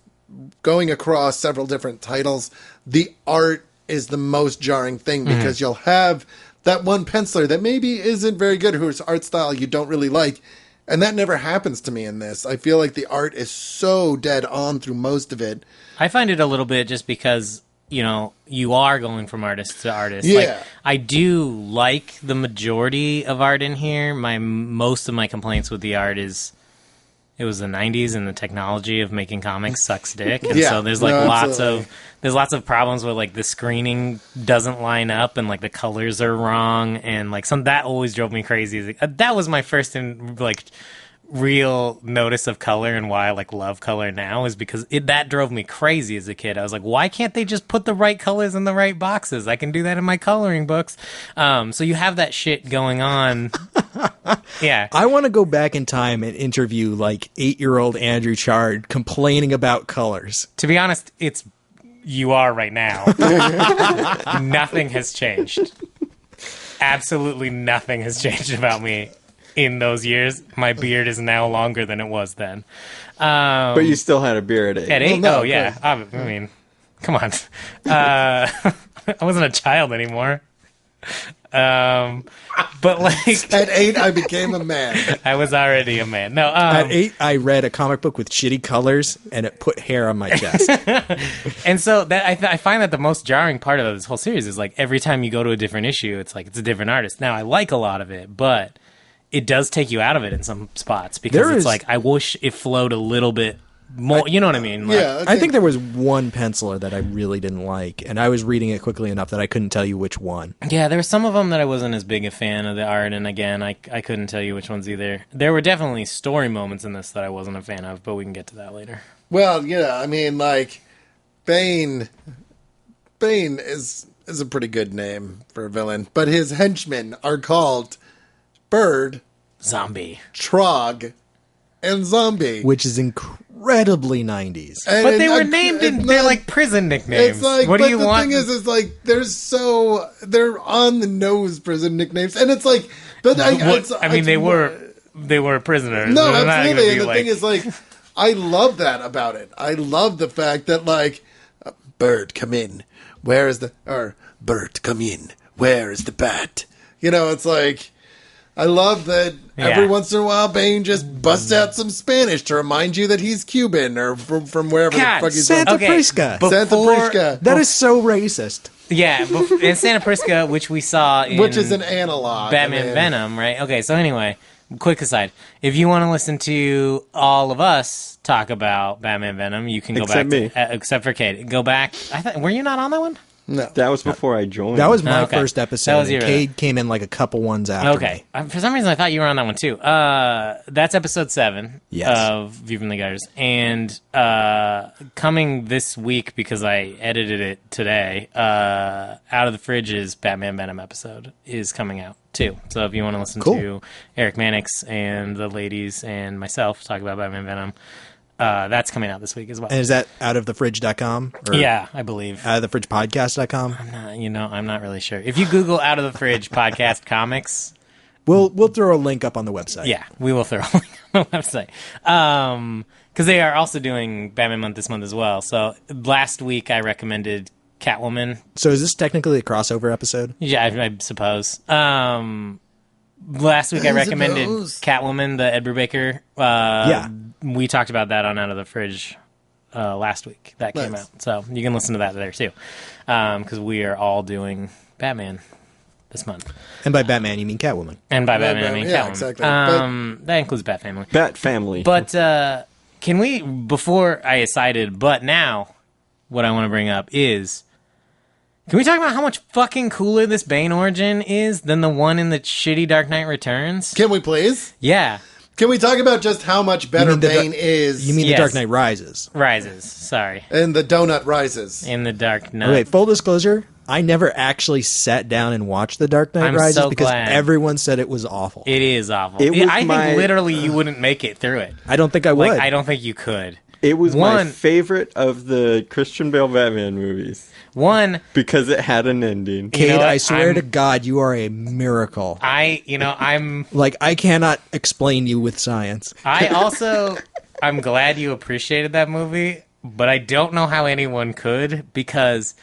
going across several different titles, the art is the most jarring thing, because you'll have that one penciler that maybe isn't very good, whose art style you don't really like. And that never happens to me in this. I feel like the art is so dead on through most of it. I find it a little bit just because, you know, you are going from artist to artist. Yeah. Like, I do like the majority of art in here. Most of my complaints with the art is it was the 90s and the technology of making comics sucks dick. And so there's like lots of problems where, like, the screening doesn't line up and, like, the colors are wrong, and, like, that always drove me crazy. That was my first real notice of color, and why I, like, love color now, is because that drove me crazy as a kid. I was like, why can't they just put the right colors in the right boxes? I can do that in my coloring books. So you have that shit going on. Yeah. I want to go back in time and interview, like, 8-year-old Andrew Chard complaining about colors. To be honest, you are right now. Nothing has changed. Absolutely nothing has changed about me in those years. My beard is now longer than it was then. But you still had a beard at 8. At 8? Well, no, oh, yeah. I mean, come on. I wasn't a child anymore. But like at 8, I became a man. I was already a man. No, at 8, I read a comic book with shitty colors, and it put hair on my chest. And so that I find that the most jarring part of this whole series is like every time you go to a different issue, it's like it's a different artist. Now I like a lot of it, but it does take you out of it in some spots because it's like I wish it flowed a little bit more. You know what I mean? Like, yeah, I think there was one penciler that I really didn't like, and I was reading it quickly enough that I couldn't tell you which one. Yeah, there were some of them that I wasn't as big a fan of the art, and again, I couldn't tell you which ones either. There were definitely story moments in this that I wasn't a fan of, but we can get to that later. Well, yeah, I mean, like, Bane is a pretty good name for a villain, but his henchmen are called Bird, Zombie, Trog, and Zombie. Which is incredibly 90s. But they were named in they're like prison nicknames. It's like, what but do you the want? thing is like they're on the nose prison nicknames, and it's like, but they were prisoners. No, They're not absolutely. gonna And the be thing is, like, I love that about it. I love the fact that, like, Bird, come in. Where is Bird, come in. Where is the bat? You know, it's like, I love that every once in a while Bane just busts out some Spanish to remind you that he's Cuban or from wherever the fuck he's Santa from. Prisca. Santa Prisca. That is so racist. Yeah, and Santa Prisca, which we saw in Which is an analog. Batman Venom, right? Okay, so anyway, quick aside. If you want to listen to all of us talk about Batman Venom, you can go Except back. me. Except for Kate. Go back. Were you not on that one? No. That was before I joined. That was my Okay. first That episode. was your- And Cade came in like a couple ones after Okay. me. For some reason, I thought you were on that one too. That's episode 7 Yes. of View from the Gutters. And coming this week, because I edited it today, Out of the Fridge's Batman Venom episode is coming out too. So if you want to listen to Eric Mannix and the ladies and myself talk about Batman Venom, that's coming out this week as well. And is that outofthefridge.com? Or Yeah, I believe. outofthefridgepodcast.com? I'm not really sure. If you Google Out of the Fridge podcast comics, We'll throw a link up on the website. yeah, we will throw a link on the website. Because they are also doing Batman Month this month as well. So last week I recommended Catwoman. So is this technically a crossover episode? Yeah, I suppose. Last week I recommended Catwoman, the Ed Brubaker. Yeah. We talked about that on Out of the Fridge last week. That came Nice. out. So you can listen to that there too. Because we are all doing Batman this month. And by Batman, you mean Catwoman. And by Batman, I mean yeah, Catwoman. exactly. That includes Bat Family. Bat Family. But can we, before I decided, but now, what I want to bring up is, can we talk about how much fucking cooler this Bane origin is than the one in the shitty Dark Knight Returns? Can we please? Yeah. Can we talk about just how much better Bane is? You mean Yes. The Dark Knight Rises? Rises. Sorry. in the Donut Rises? In the Dark Knight. Wait, full disclosure, I never actually sat down and watched The Dark Knight I'm Rises so because glad. everyone said it was awful. It is awful. It was I my- think literally you wouldn't make it through it. I don't think I would. Like, I don't think you could. It was my One- favorite of the Christian Bale Batman movies One, because it had an ending. you Cade, know what? I swear I'm- to God, you are a miracle. I'm Like, I cannot explain you with science. I'm glad you appreciated that movie, but I don't know how anyone could, because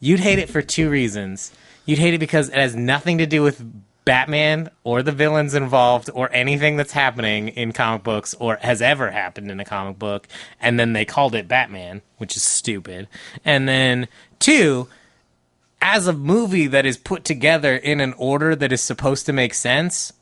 you'd hate it for two reasons. You'd hate it because it has nothing to do with Batman or the villains involved or anything that's happening in comic books or has ever happened in a comic book, and then they called it Batman, which is stupid. And then two, as a movie that is put together in an order that is supposed to make sense,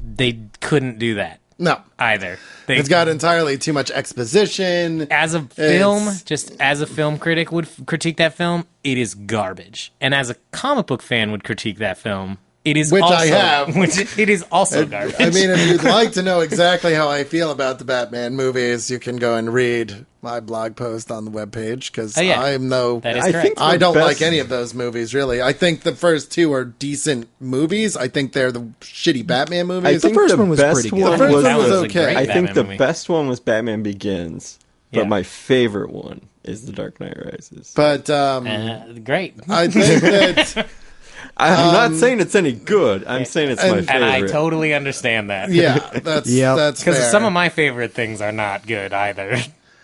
they couldn't do that No. either. It's got entirely too much exposition. As a film, It's- just as a film critic would critique that film, it is garbage. And as a comic book fan would critique that film, it is Which also, I have. Which it is also garbage. I mean, if you'd like to know exactly how I feel about the Batman movies, you can go and read my blog post on the webpage, because Oh, yeah. I'm no... That is I correct. think I don't best- like any of those movies, really. I think the first two are decent movies. I think they're the shitty Batman movies. I think first the one was best pretty good. one The first was, one was a okay. great I think Batman the movie. best one was Batman Begins, but Yeah. my favorite one is The Dark Knight Rises. But Great. I think that... I'm not saying it's any good. I'm saying it's my favorite. And I totally understand that. Yeah, that's Yep. that's Because fair. some of my favorite things are not good either.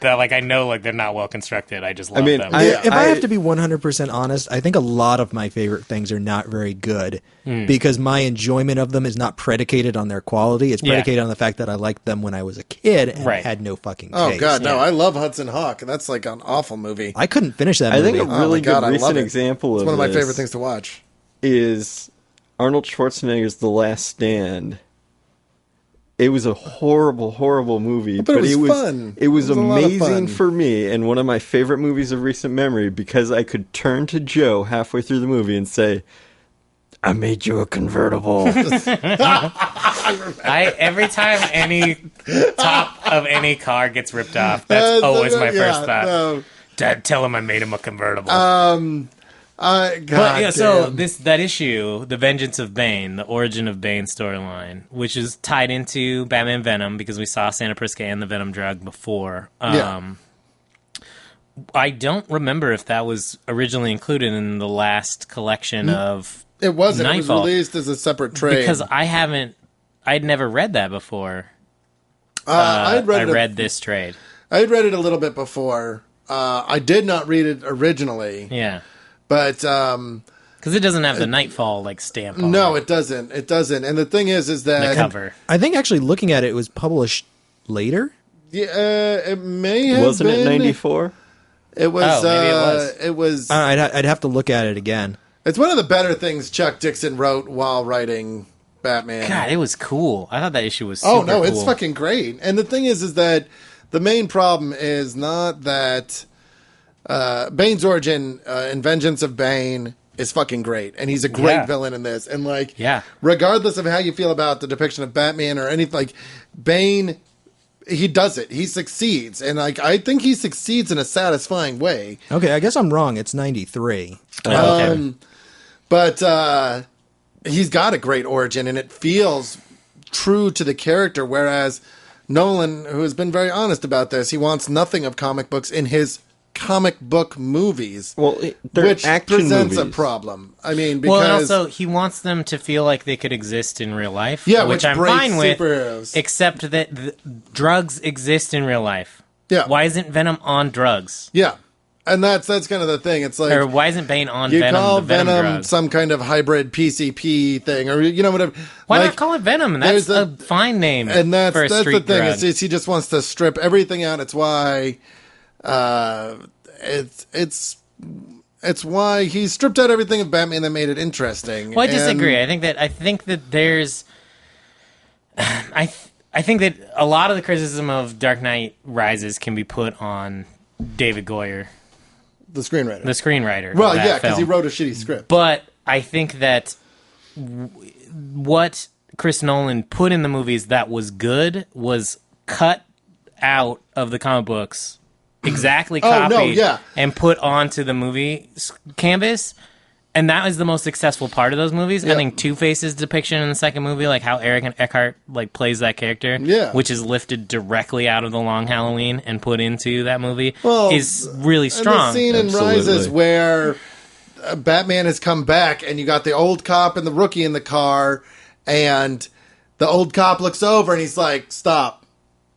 that like I know like they're not well constructed. I just love them. If I have to be 100% honest, I think a lot of my favorite things are not very good because my enjoyment of them is not predicated on their quality. It's predicated on the fact that I liked them when I was a kid and had no fucking taste. Oh god, no! I love Hudson Hawk. That's like an awful movie. I couldn't finish that movie. I think a really good recent example of it's one of my favorite things to watch is Arnold Schwarzenegger's The Last Stand. It was a horrible, horrible movie, but it was fun. It was amazing for me, and one of my favorite movies of recent memory because I could turn to Joe halfway through the movie and say, "I made you a convertible." Every time any top of any car gets ripped off, that's always my first thought. No. Dad, tell him I made him a convertible. So that issue, The Vengeance of Bane, the origin of Bane storyline, which is tied into Batman Venom because we saw Santa Prisca and the Venom drug before. I don't remember if that was originally included in the last collection of It wasn't. Knightfall. It was released as a separate trade. Because I'd never read that before. I read this trade. I had read it a little bit before. I did not read it originally. Yeah. But because it doesn't have the Knightfall like stamp on it doesn't. It doesn't. And the thing is that the cover. I think actually looking at it, it was published later. Yeah, it may have. Wasn't it 94? It was. Maybe it was. It was. I'd have to look at it again. It's one of the better things Chuck Dixon wrote while writing Batman. God, it was cool. I thought that issue was super cool. It's fucking great. And the thing is that the main problem is not that. Bane's origin in Vengeance of Bane is fucking great, and he's a great villain in this. And regardless of how you feel about the depiction of Batman or anything, like Bane, he does it. He succeeds, and I think he succeeds in a satisfying way. Okay, I guess I'm wrong. It's 93. But he's got a great origin, and it feels true to the character. Whereas Nolan, who has been very honest about this, he wants nothing of comic books in his comic book movies, which presents a problem. I mean, because and also he wants them to feel like they could exist in real life. Yeah, which I'm fine with, superheroes. Except that drugs exist in real life. Yeah, why isn't Venom on drugs? Yeah, and that's kind of the thing. It's like, or why isn't Bane on you Venom? Call the Venom drug? Some kind of hybrid PCP thing, or whatever. Why not call it Venom? That's a fine name. And that's for a street the thing. Drug. He just wants to strip everything out. It's why. It's why he stripped out everything of Batman that made it interesting. Well, I disagree. I think that there's, I think that a lot of the criticism of Dark Knight Rises can be put on David Goyer, the screenwriter. Well, yeah, because he wrote a shitty script. But I think that what Chris Nolan put in the movies that was good was cut out of the comic books. Exactly copied and put onto the movie canvas, and that was the most successful part of those movies. I think Two-Face's depiction in the second movie, like how Eric Eckhart plays that character, which is lifted directly out of The Long Halloween and put into that movie, is really strong. And the scene in Rises where Batman has come back, and you got the old cop and the rookie in the car, and the old cop looks over and he's like, "Stop,"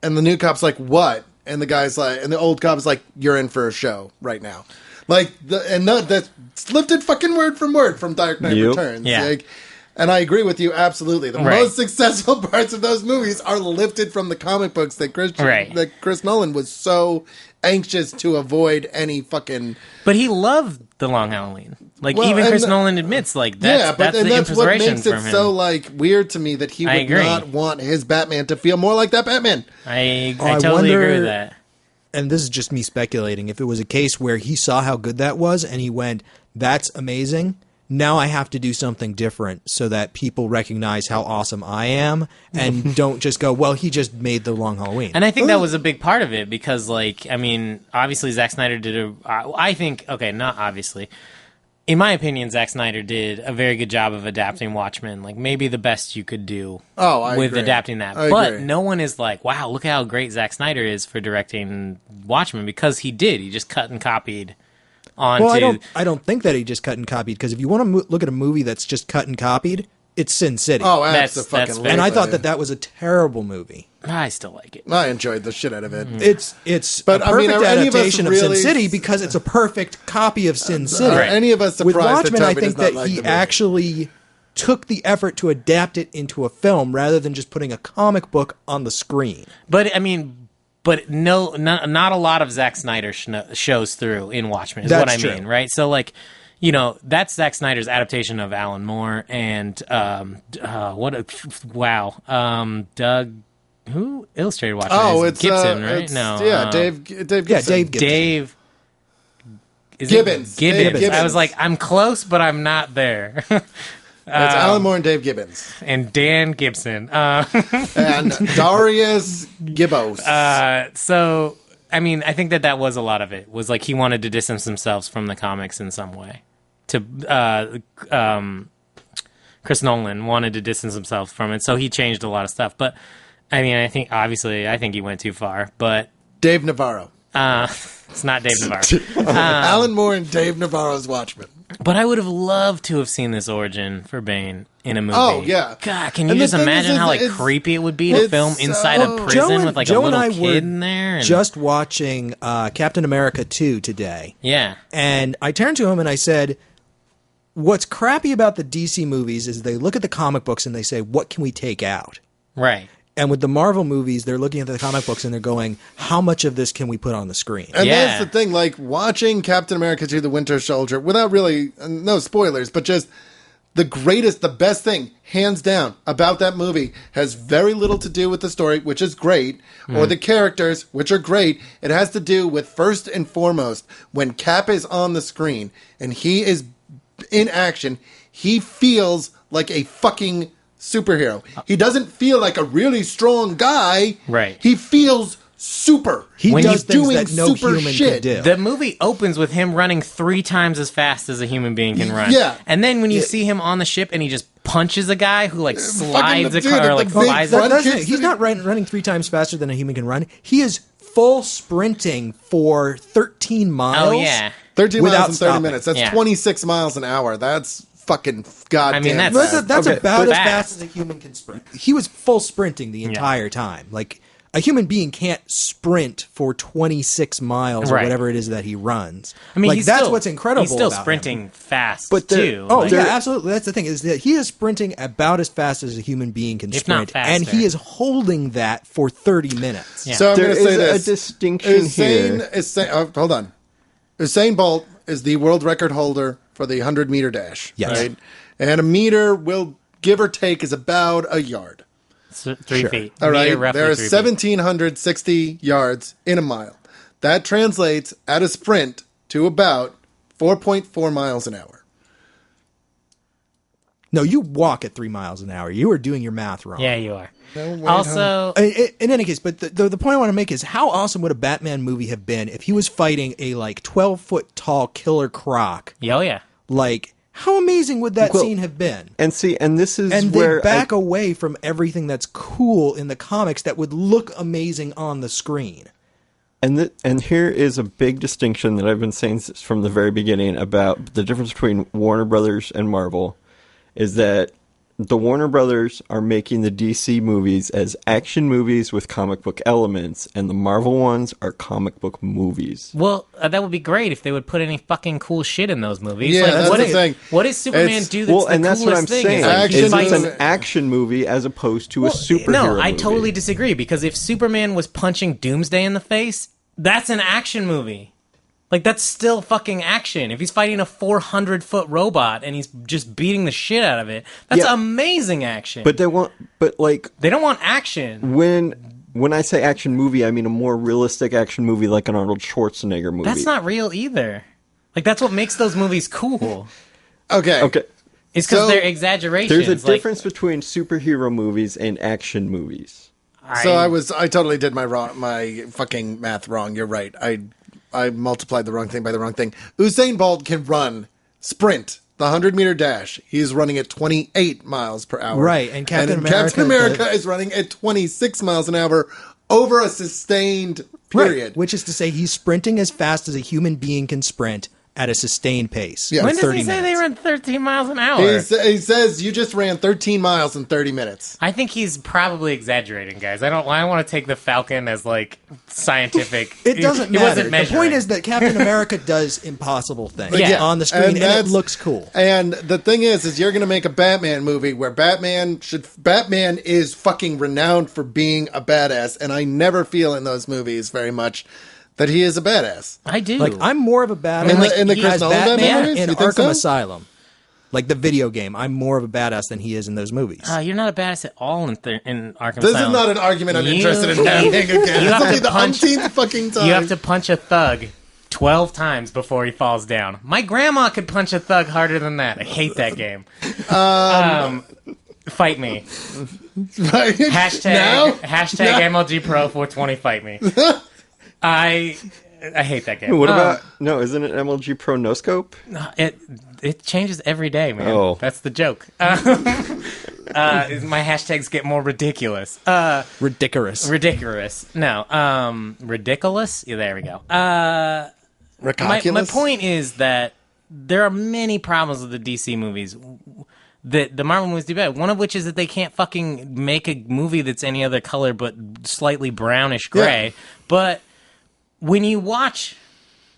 and the new cop's like, "What?" And the guy's like, and the old cop's like, "You're in for a show right now." That's lifted fucking word from Dark Knight Returns. Yeah. And I agree with you absolutely. The most successful parts of those movies are lifted from the comic books that Chris Nolan was so anxious to avoid any fucking. But he loved The Long Halloween. Even Chris Nolan admits, that's the that's what inspiration makes it so weird to me that he would not want his Batman to feel more like that Batman. I totally agree with that. And this is just me speculating. If it was a case where he saw how good that was and he went, "That's amazing. Now I have to do something different so that people recognize how awesome I am and don't just go, well, he just made The Long Halloween." And I think that was a big part of it because, obviously Zack Snyder did not obviously. In my opinion, Zack Snyder did a very good job of adapting Watchmen, maybe the best you could do adapting that. But no one is like, wow, look how great Zack Snyder is for directing Watchmen, because he did. He just cut and copied onto... Well, I don't think that he just cut and copied, because if you want to look at a movie that's just cut and copied, it's Sin City. Oh, That's absolutely. And I thought that was a terrible movie. I still like it. I enjoyed the shit out of it. It's But, a perfect adaptation of Sin really... City because it's a perfect copy of Sin City. Are any of us surprised With Watchmen, that I Toby think does not that like he the movie? actually took the effort to adapt it into a film rather than just putting a comic book on the screen. But I mean, not a lot of Zack Snyder shows through in Watchmen. Is what I mean, right? So like, you know, that's Zack Snyder's adaptation of Alan Moore and Doug. Who illustrated Watchmen? Oh, it's Gibson, right? No, Dave Gibson. Yeah, Dave Gibson. Dave. Is Gibbons. Gibbons. Dave I was like, I'm close, but I'm not there. It's Alan Moore and Dave Gibbons. And Dan Gibson. And Darius Gibbos. So, I mean, I think that was a lot of it. Was like he wanted to distance himself from the comics in some way. Chris Nolan wanted to distance himself from it, so he changed a lot of stuff. But, I mean, I think he went too far. But Dave Navarro. It's not Dave Navarro. Alan Moore and Dave Navarro's Watchmen. But I would have loved to have seen this origin for Bane in a movie. Oh, yeah. God, can you just imagine how creepy it would be to film inside a prison with like a little kid in there? Just watching Captain America 2 today. Yeah. And I turned to him and I said, what's crappy about the DC movies is they look at the comic books and they say, what can we take out? Right. And with the Marvel movies, they're looking at the comic books and they're going, how much of this can we put on the screen? And that's the thing, like watching Captain America 2 The Winter Soldier, without really, no spoilers, but just the best thing, hands down, about that movie has very little to do with the story, which is great, or the characters, which are great. It has to do with, first and foremost, when Cap is on the screen and he is in action, he feels like a fucking superhero. He doesn't feel like a really strong guy. Right. He feels super. He when does he's doing things that no super human shit. can do. The movie opens with him running 3 times as fast as a human being can run. Yeah. And then when you see him on the ship and he just punches a guy who like slides a car or like flies He's not running 3 times faster than a human can run. He is full sprinting for 13 miles. Oh, yeah. 13 miles in 30 stopping. minutes. That's 26 miles an hour. That's fucking goddamn. I mean, That's Okay, about but as fast as a human can sprint. He was full sprinting the entire time. Like, a human being can't sprint for 26 miles or whatever it is that he runs. I mean, like, that's what's incredible. He's still about sprinting him. fast, But too. Oh, Like, yeah, absolutely. That's the thing, is that he is sprinting about as fast as a human being can If not sprint. And faster. he is holding that for 30 minutes. Yeah. So I'm There going to say is this. a distinction here. Hold on. Usain Bolt is the world record holder for the 100-meter dash. Yes. Right? And a meter will, give or take, is about a yard. 3 feet. All right. Meter, roughly There are 3 feet. 1,760 yards in a mile. That translates at a sprint to about 4.4 miles an hour. No, you walk at 3 miles an hour. You are doing your math wrong. Yeah, you are. No, wait, Also, In any case, but the point I want to make is how awesome would a Batman movie have been if he was fighting a like 12-foot tall killer croc? oh yeah. Like, how amazing would that Well, scene have been? And see, and this is And where they back away from everything that's cool in the comics that would look amazing on the screen. And here is a big distinction that I've been saying from the very beginning about the difference between Warner Brothers and Marvel is that the Warner Brothers are making the DC movies as action movies with comic book elements, and the Marvel ones are comic book movies. Well, that would be great if they would put any fucking cool shit in those movies. Yeah, like, that's what the is- thing. What does Superman It's- do that's the and that's coolest what I'm thing? saying. Is, like, Action It's fighting- movie. an action movie as opposed to a superhero No, I movie. totally disagree, because if Superman was punching Doomsday in the face, that's an action movie. Like, that's still fucking action. If he's fighting a 400-foot robot and he's just beating the shit out of it, that's amazing action. But they want, they don't want action. when I say action movie, I mean a more realistic action movie like an Arnold Schwarzenegger movie. That's not real either. Like, that's what makes those movies cool. Okay. It's because So, they're exaggerations. There's a Like, difference between superhero movies and action movies. So I totally did my fucking math wrong. You're right. I multiplied the wrong thing by the wrong thing. Usain Bolt can sprint the 100-meter dash. He's running at 28 miles per hour. Right, and Captain America is running at 26 miles an hour over a sustained period. Right, which is to say he's sprinting as fast as a human being can sprint at a sustained pace. Yeah. For When does 30 he say minutes. they run 13 miles an hour? He says you just ran 13 miles in 30 minutes. I think he's probably exaggerating, guys. I don't want to take the Falcon as like scientific. It doesn't He matter. wasn't The measuring. point is that Captain America does impossible things Yeah. on the screen, and it that's- looks cool. And the thing is you're going to make a Batman movie where Batman is fucking renowned for being a badass, and I never feel in those movies very much that he is a badass. I do. Like, I'm more of a badass In the he Chris as Nolan Batman Batman movies? in You think Arkham so? Asylum. Like the video game, I'm more of a badass than he is in those movies. You're not a badass at all in Arkham This Asylum. is not an argument I'm You- interested in having again. You This have will to be the punch- umpteenth fucking time. You have to punch a thug 12 times before he falls down. My grandma could punch a thug harder than that. I hate that game. Fight me. Hashtag MLG Pro 420 fight me. I hate that game. What about isn't it MLG Pro No Scope? It changes every day, man. Oh. That's the joke. My hashtags get more ridiculous. Ridiculous. No. Ridiculous? Yeah, there we go. My point is that there are many problems with the DC movies that the Marvel movies do bad. One of which is that they can't fucking make a movie that's any other color but slightly brownish gray. Yeah. But when you watch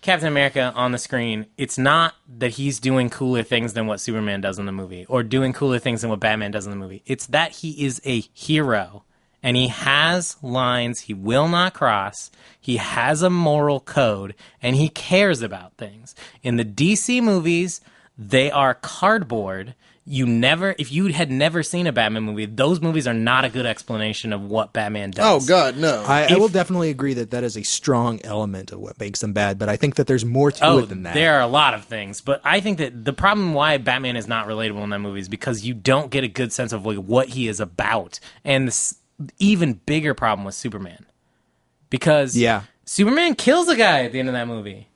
Captain America on the screen, it's not that he's doing cooler things than what Superman does in the movie or doing cooler things than what Batman does in the movie. It's that he is a hero and he has lines he will not cross. He has a moral code and he cares about things. In the DC movies, they are cardboard. If you had never seen a Batman movie, those movies are not a good explanation of what Batman does. Oh, God, no. I will definitely agree that is a strong element of what makes them bad, but I think that there's more to it than that. There are a lot of things, but I think that the problem why Batman is not relatable in that movie is because you don't get a good sense of like what he is about. And this even bigger problem with Superman. Because Superman kills a guy at the end of that movie.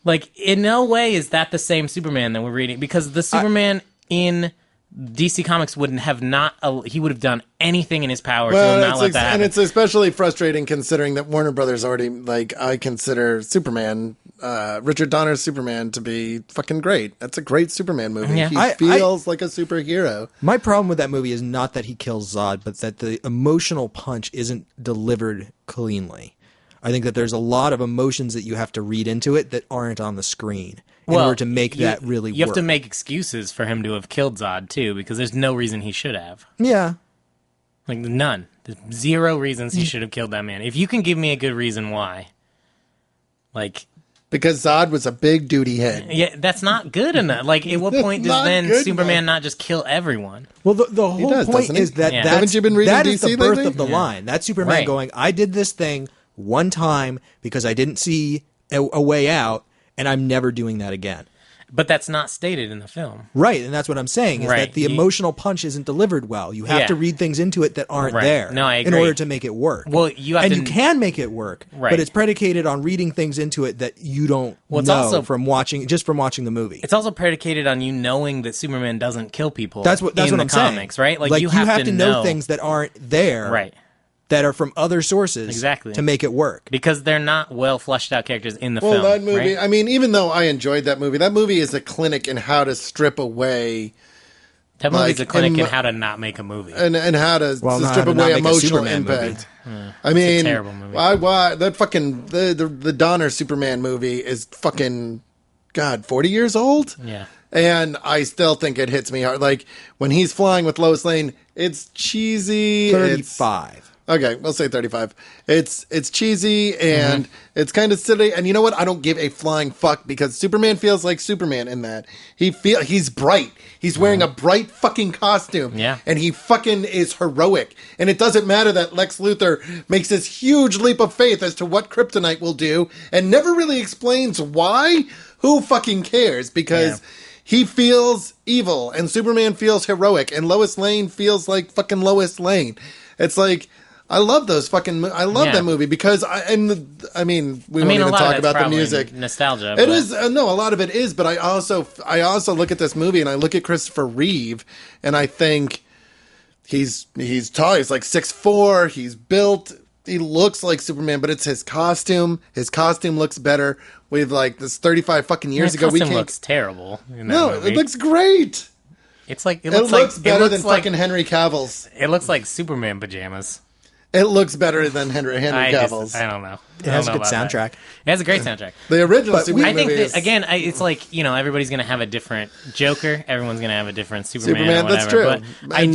Like, in no way is that the same Superman that we're reading, because the Superman in DC Comics would have done anything in his power to not let that happen. And it's especially frustrating considering that Warner Brothers already, I consider Superman, Richard Donner's Superman to be fucking great. That's a great Superman movie. Yeah. He feels like a superhero. My problem with that movie is not that he kills Zod, but that the emotional punch isn't delivered cleanly. I think that there's a lot of emotions that you have to read into it that aren't on the screen in order to make that really work. You have to make excuses for him to have killed Zod, too, because there's no reason he should have. Yeah. Like, none. There's zero reasons he should have killed that man. If you can give me a good reason why. Like... Because Zod was a big duty head. Yeah, that's not good enough. Like, at what point does then Superman not just kill everyone? Well, the whole point is that Haven't you been reading that DC is the birth lately? of the line. That's Superman going, I did this thing one time because I didn't see a way out, and I'm never doing that again. But that's not stated in the film. Right, and that's what I'm saying, is that the emotional punch isn't delivered well. You have to read things into it that aren't there in order to make it work. Well, you can make it work, but it's predicated on reading things into it that you don't know from watching the movie. It's also predicated on you knowing that Superman doesn't kill people. That's what I'm comics, saying. Right? Like you have to know things that aren't there. Right. That are from other sources to make it work. Because they're not well fleshed out characters in the film. Well, that movie, right? I mean, even though I enjoyed that movie is a clinic in how to strip away... That movie's a clinic in how to not make a movie. And how to strip away emotional impact. I mean, it's a terrible movie. Why that fucking... The Donner Superman movie is fucking, 40 years old? Yeah. And I still think it hits me hard. Like, when he's flying with Lois Lane, it's cheesy. 35. Okay, we'll say 35. It's cheesy and it's kind of silly. And you know what? I don't give a flying fuck because Superman feels like Superman in that. He's bright. He's wearing a bright fucking costume. Yeah. And he fucking is heroic. And it doesn't matter that Lex Luthor makes this huge leap of faith as to what kryptonite will do and never really explains why. Who fucking cares? Because he feels evil and Superman feels heroic and Lois Lane feels like fucking Lois Lane. It's like... I love those fucking... I love that movie because... we won't even talk about the music. Nostalgia. It is... no, a lot of it is, but I also look at this movie and I look at Christopher Reeve and I think he's tall. He's like 6'4". He's built. he looks like Superman, but it's his costume. His costume looks better. We've like this 35 fucking years ago. Costume looks terrible. It looks great. It's like it looks better than fucking Henry Cavill's. It looks like Superman pajamas. It looks better than Henry Cavill's. I don't know. It has a good soundtrack. It has a great soundtrack. The original Superman movie. I think that, again, it's like, you know, everybody's going to have a different Joker. Everyone's going to have a different Superman. Or that's true. But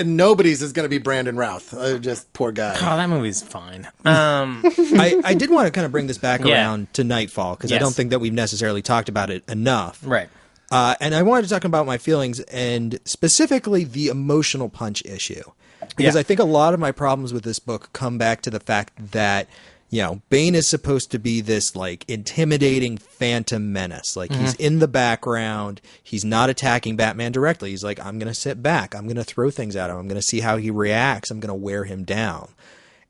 nobody's is going to be Brandon Routh. Just poor guy. Oh, that movie's fine. I did want to kind of bring this back around to Knightfall, because I don't think that we've necessarily talked about it enough. Right. And I wanted to talk about my feelings, and specifically the emotional punch issue. Because I think a lot of my problems with this book come back to the fact that, you know, Bane is supposed to be this, like, intimidating phantom menace. Like, he's in the background. He's not attacking Batman directly. He's like, I'm going to sit back. I'm going to throw things at him. I'm going to see how he reacts. I'm going to wear him down.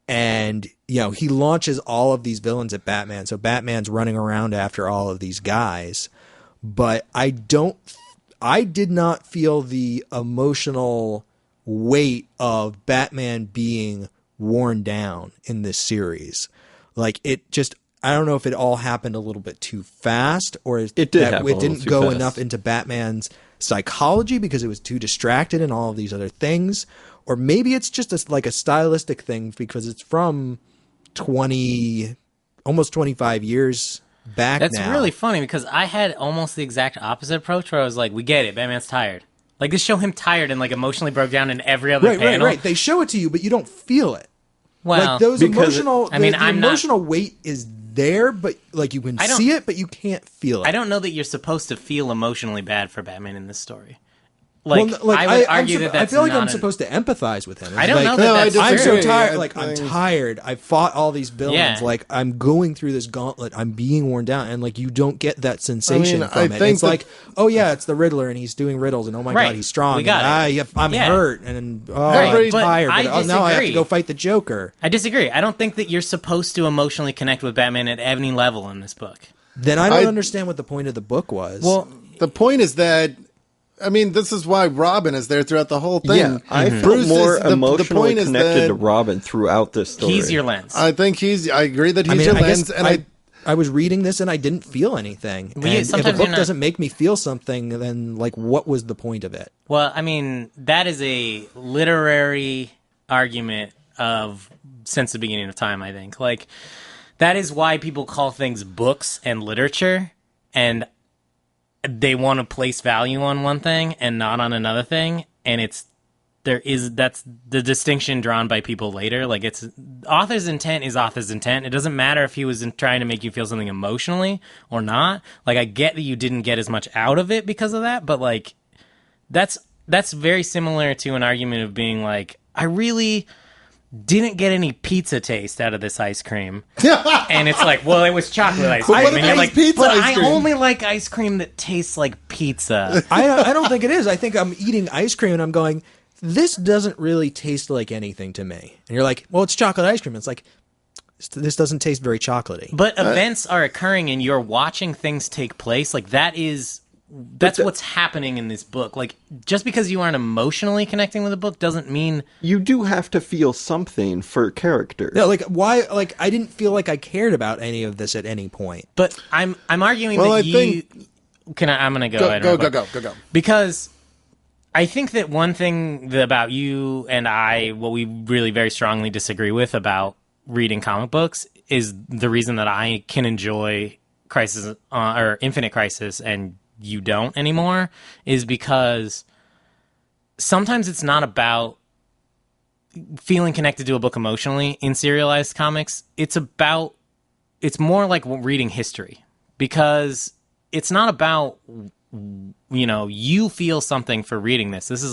And, you know, he launches all of these villains at Batman. So Batman's running around after all of these guys. But I did not feel the emotional weight of Batman being worn down in this series. Like, it just, I don't know if it all happened a little bit too fast, or it didn't go enough into Batman's psychology because it was too distracted and all of these other things, or maybe it's just like a stylistic thing because it's from almost 25 years back. That's now. really funny, because I had almost the exact opposite approach, where I was like, we get it, Batman's tired. Like, this show him tired and, like, emotionally broke down in every other panel. Right. They show it to you, but you don't feel it. Well, like, those emotional, emotional not, weight is there, but, like, you can see it, but you can't feel it. I don't know that you're supposed to feel emotionally bad for Batman in this story. I would argue that that's I feel like not I'm supposed to empathize with him. I don't know that that's I'm so true. tired. Like, I'm tired. I fought all these villains. Yeah. Like, I'm going through this gauntlet. I'm being worn down. And, like, you don't get that sensation from it. It's like, oh, yeah, it's the Riddler, and he's doing riddles, and oh, my God, he's strong. We got it. I'm hurt, and I'm tired. But now I have to go fight the Joker. I disagree. I don't think that you're supposed to emotionally connect with Batman at any level in this book. Then I don't understand what the point of the book was. Well, the point is that, I mean, this is why Robin is there throughout the whole thing. Yeah, I felt more emotionally connected to Robin throughout this story. He's your lens. I agree that he's your lens. And I was reading this and I didn't feel anything. And if a book doesn't make me feel something, then, like, what was the point of it? Well, I mean, that is a literary argument since the beginning of time, I think. Like, that is why people call things books and literature, and they want to place value on one thing and not on another thing, and that's the distinction drawn by people later. Like, it's author's intent is author's intent. It doesn't matter if he was trying to make you feel something emotionally or not. Like, I get that you didn't get as much out of it because of that, but, like, that's very similar to an argument of being like, I really didn't get any pizza taste out of this ice cream. And it's like, well, it was chocolate ice cream. And you're like, but I only like ice cream that tastes like pizza. I don't think it is. I think I'm eating ice cream and I'm going, this doesn't really taste like anything to me. And you're like, well, it's chocolate ice cream. It's like, this doesn't taste very chocolatey. But events are occurring and you're watching things take place. Like, that's what's happening in this book. Like, just because you aren't emotionally connecting with a book doesn't mean you do have to feel something for character. Yeah, like, why? Like, I didn't feel like I cared about any of this at any point. But I'm arguing that you. I'm gonna go ahead. Go. Because I think that one thing about you and I, what we really very strongly disagree with about reading comic books, is the reason that I can enjoy Crisis or Infinite Crisis and you don't anymore, is because sometimes it's not about feeling connected to a book emotionally in serialized comics. It's more like reading history, because it's not about, you know, you feel something for reading this. This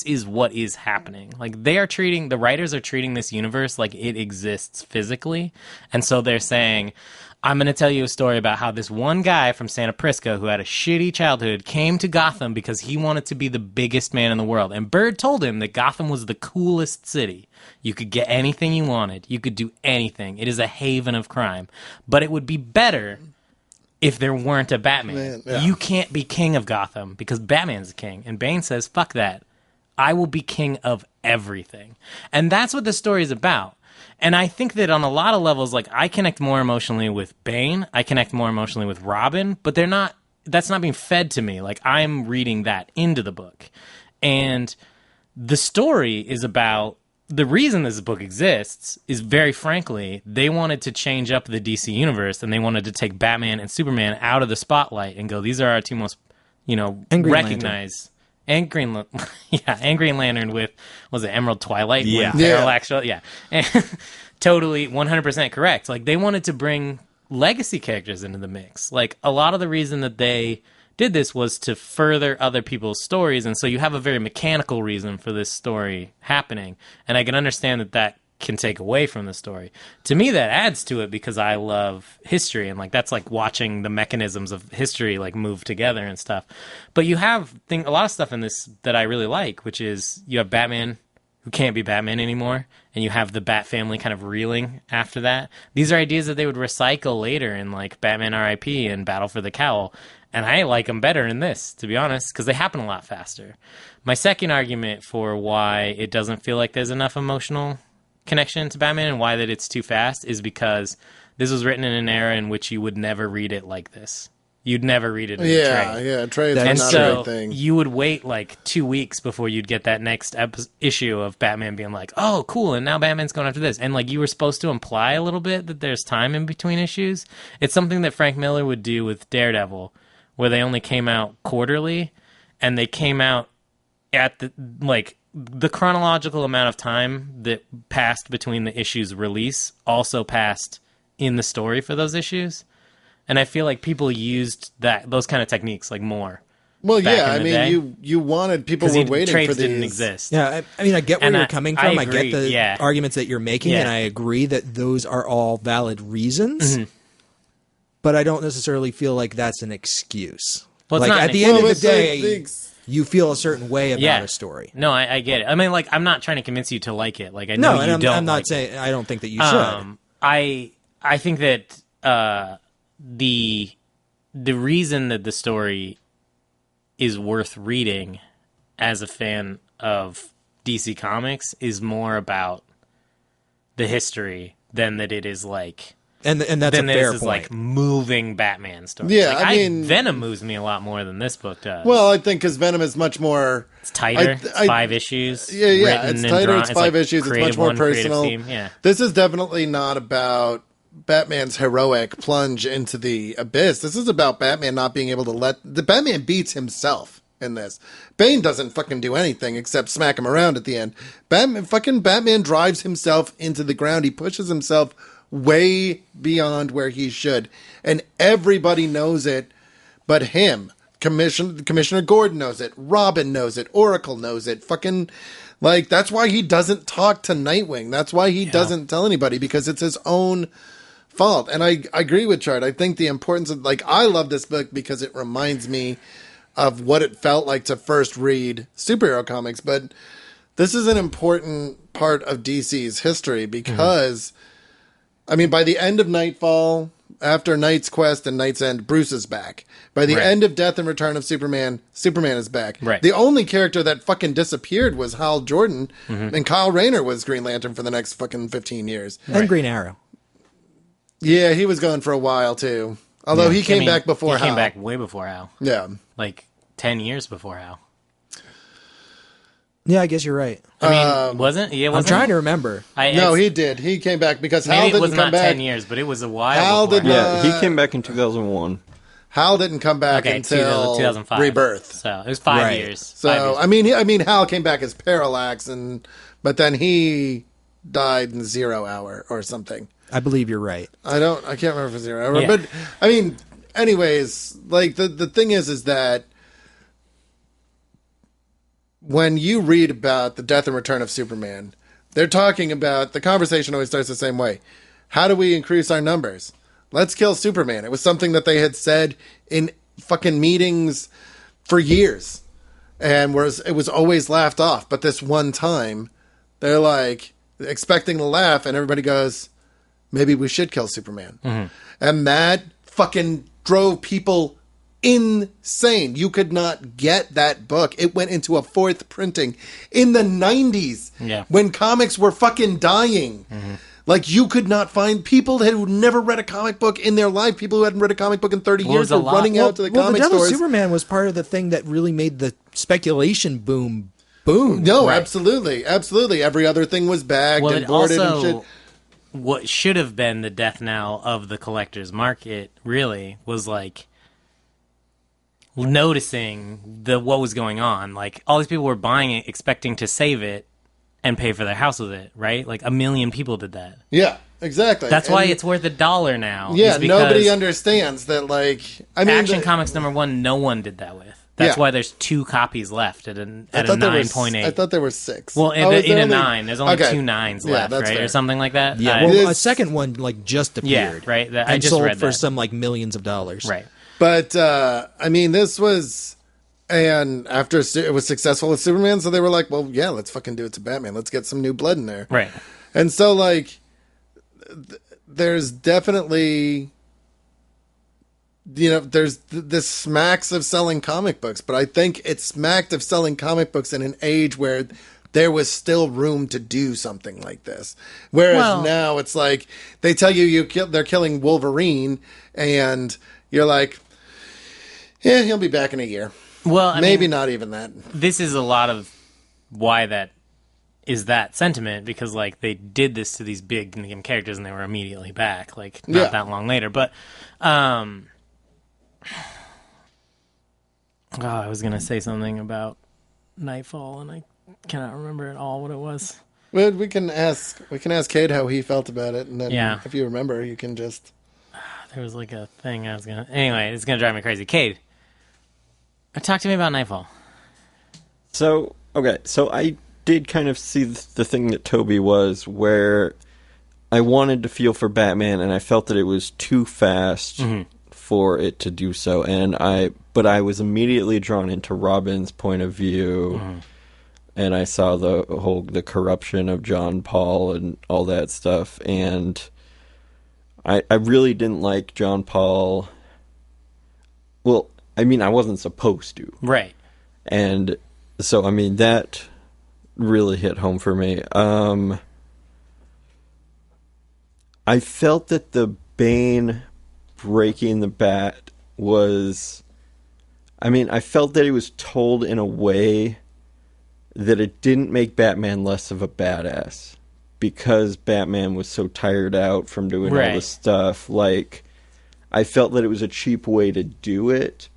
is what is happening. Like, the writers are treating this universe like it exists physically. And so they're saying, I'm going to tell you a story about how this one guy from Santa Prisca who had a shitty childhood came to Gotham because he wanted to be the biggest man in the world. And Bird told him that Gotham was the coolest city. You could get anything you wanted. You could do anything. It is a haven of crime. But it would be better if there weren't a Batman. Yeah. You can't be king of Gotham because Batman's the king. And Bane says, fuck that. I will be king of everything. And that's what the story is about. And I think that on a lot of levels, like, I connect more emotionally with Bane, I connect more emotionally with Robin, but that's not being fed to me. Like, I'm reading that into the book. And the story is about, the reason this book exists is, very frankly, they wanted to change up the DC universe, and they wanted to take Batman and Superman out of the spotlight and go, these are our two most, recognized. And Green Lantern with, was it Emerald Twilight? Yeah. Parallax, yeah. And totally 100% correct. Like, they wanted to bring legacy characters into the mix. Like, a lot of the reason that they did this was to further other people's stories, and so you have a very mechanical reason for this story happening, and I can understand that can take away from the story. To me, that adds to it because I love history, and like that's like watching the mechanisms of history like move together and stuff. But you have a lot of stuff in this that I really like, which is you have Batman who can't be Batman anymore, and you have the Bat family kind of reeling after that. These are ideas that they would recycle later in like Batman R.I.P. and Battle for the Cowl. And I like them better in this, to be honest, because they happen a lot faster. My second argument for why it doesn't feel like there's enough emotional connection to Batman and why that it's too fast is because this was written in an era in which you would never read it like this. You'd never read it in a trade. Yeah, trades are and not so a great thing. You would wait like 2 weeks before you'd get that next issue of Batman being like, oh, cool, and now Batman's going after this. And like you were supposed to imply a little bit that there's time in between issues. It's something that Frank Miller would do with Daredevil, where they only came out quarterly, and they came out at the chronological amount of time that passed between the issues' release also passed in the story for those issues. And I feel like people used those kind of techniques like more. Well, yeah, I mean, you wanted, people were waiting for these. Didn't exist. Yeah, I mean, I get where you're coming from. I agree, get the arguments that you're making, and I agree that those are all valid reasons. Mm-hmm. But I don't necessarily feel like that's an excuse. Well, like at the end of the day, you feel a certain way about a story. No, I get it. I mean, like, I'm not trying to convince you to like it. Like, I know you don't. I'm not saying I don't think that you should. I think that the reason that the story is worth reading as a fan of DC Comics is more about the history than that it is like. And that's a fair point. Like moving Batman stories. Yeah, like, I mean, Venom moves me a lot more than this book does. Well, I think because Venom is much more. It's tighter. It's 5 issues. Yeah, it's tighter. It's 5 issues. It's much more personal. Yeah. This is definitely not about Batman's heroic plunge into the abyss. This is about Batman not being able to the Batman beats himself in this. Bane doesn't fucking do anything except smack him around at the end. Batman drives himself into the ground. He pushes himself way beyond where he should, and everybody knows it but him. Commissioner Gordon knows it, Robin knows it, Oracle knows it, fucking, like, that's why he doesn't talk to Nightwing. That's why he doesn't tell anybody, because it's his own fault. And I agree with Chart. I think the importance of, like, I love this book because it reminds me of what it felt like to first read superhero comics, but this is an important part of DC's history because I mean, by the end of Knightfall, after Knight's Quest and Knight's End, Bruce is back. By the end of Death and Return of Superman, Superman is back. Right. The only character that fucking disappeared was Hal Jordan, and Kyle Rayner was Green Lantern for the next fucking 15 years. And Green Arrow. Yeah, he was gone for a while, too. Although he came back before Hal. He came back way before Hal. Yeah. Like 10 years before Hal. Yeah, I guess you're right. I mean, wasn't? Yeah, I'm trying to remember. No, he did. He came back because Hal didn't come back. Maybe it was not 10 years, but it was a while. Hal did not. Yeah, he came back in 2001. Hal didn't come back until 2005. Rebirth. So it was 5 years. So 5 years. I mean, Hal came back as Parallax, but then he died in 0 Hour or something. I believe you're right. I can't remember for 0 Hour, but I mean, anyways, like the thing is that when you read about the death and return of Superman, they're talking about, the conversation always starts the same way. How do we increase our numbers? Let's kill Superman. It was something that they had said in fucking meetings for years. And it was always laughed off. But this one time, they're like expecting to laugh, and everybody goes, maybe we should kill Superman. And that fucking drove people insane. You could not get that book. It went into a 4th printing in the 90s when comics were fucking dying. Mm-hmm. Like, you could not find people who never read a comic book in their life. People who hadn't read a comic book in 30 years were running out to the comic stores. The Devil's Superman was part of the thing that really made the speculation boom. No, right. Absolutely. Every other thing was bagged and boarded and shit. What should have been the death knell of the collector's market, really, was, like, noticing what was going on. Like, all these people were buying it, expecting to save it, and pay for their house with it, right? Like, 1 million people did that. Yeah, exactly. That's why it's worth $1 now. Yeah, nobody understands that, like... Action Comics #1, no one did that with. That's why there's 2 copies left at a 9.8. I thought there were 6. Well, in a 9, there's only 2 9s left, right? Fair. Or something like that? Yeah, well, a second one, like, just appeared. Yeah, right? I just sold for some, like, millions of dollars. Right. But, this was... And after it was successful with Superman, so they were like, well, yeah, let's fucking do it to Batman. Let's get some new blood in there. Right. And so, like, there's definitely, there's this smacks of selling comic books, but I think it smacked of selling comic books in an age where there was still room to do something like this. Whereas now it's like, they tell you they're killing Wolverine, and you're like, yeah, he'll be back in a year. Well, maybe not even that. This is a lot of why that is that sentiment, because, like, they did this to these big name characters and they were immediately back, like, not that long later. But, I was going to say something about Knightfall and I cannot remember at all what it was. Well, we can ask Cade how he felt about it, and then if you remember, you can just... There was, like, a thing I was going to... Anyway, it's going to drive me crazy. Cade, talk to me about Knightfall. So I did kind of see the thing that Toby was, where I wanted to feel for Batman, and I felt that it was too fast for it to do so. But I was immediately drawn into Robin's point of view, and I saw the corruption of John Paul and all that stuff, and I really didn't like John Paul. Well, I mean, I wasn't supposed to. Right. And so, I mean, that really hit home for me. I felt that the Bane breaking the bat was... I mean, I felt that it was told in a way that it didn't make Batman less of a badass, because Batman was so tired out from doing all this stuff. Like, I felt that it was a cheap way to do it.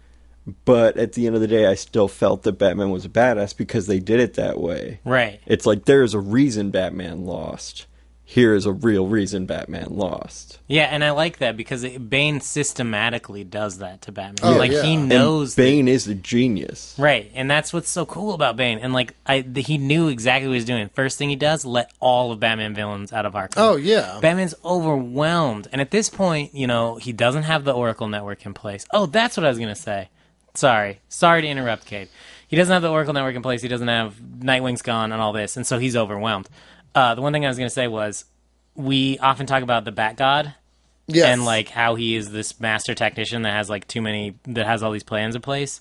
But at the end of the day, I still felt that Batman was a badass because they did it that way. Right. It's like, there's a reason Batman lost. Here is a real reason Batman lost. Yeah, and I like that because Bane systematically does that to Batman. He knows... And Bane is a genius. Right, and that's what's so cool about Bane. And, like, he knew exactly what he was doing. First thing he does, let all of Batman villains out of Arkham. Oh, yeah. Batman's overwhelmed. And at this point, he doesn't have the Oracle Network in place. Oh, that's what I was going to say. Sorry to interrupt, Cade. He doesn't have the Oracle Network in place. He doesn't have Nightwing's gone and all this, and so he's overwhelmed. The one thing I was going to say was, we often talk about the Bat God, and like how he is this master technician that has that has all these plans in place.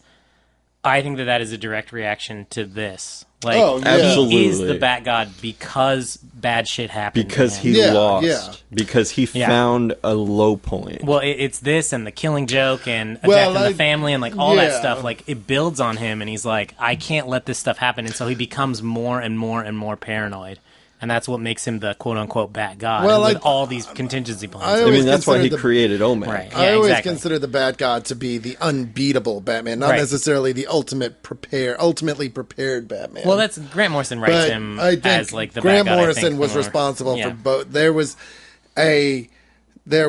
I think that is a direct reaction to this. Like, absolutely. He is the Bat God because bad shit happened. Because he lost. Yeah. Because he found a low point. Well, it's this and the Killing Joke and a death in the family and like all that stuff. Like, it builds on him, and he's like, I can't let this stuff happen. And so he becomes more and more and more paranoid. And that's what makes him the quote-unquote Bat God, with all these contingency plans. I mean, that's why he created Omen. Right. I always consider the Bat God to be the unbeatable Batman, not necessarily the ultimately prepared Batman. Well, that's Grant Morrison writes him as like the Grant Bat God. Morrison was responsible for both. There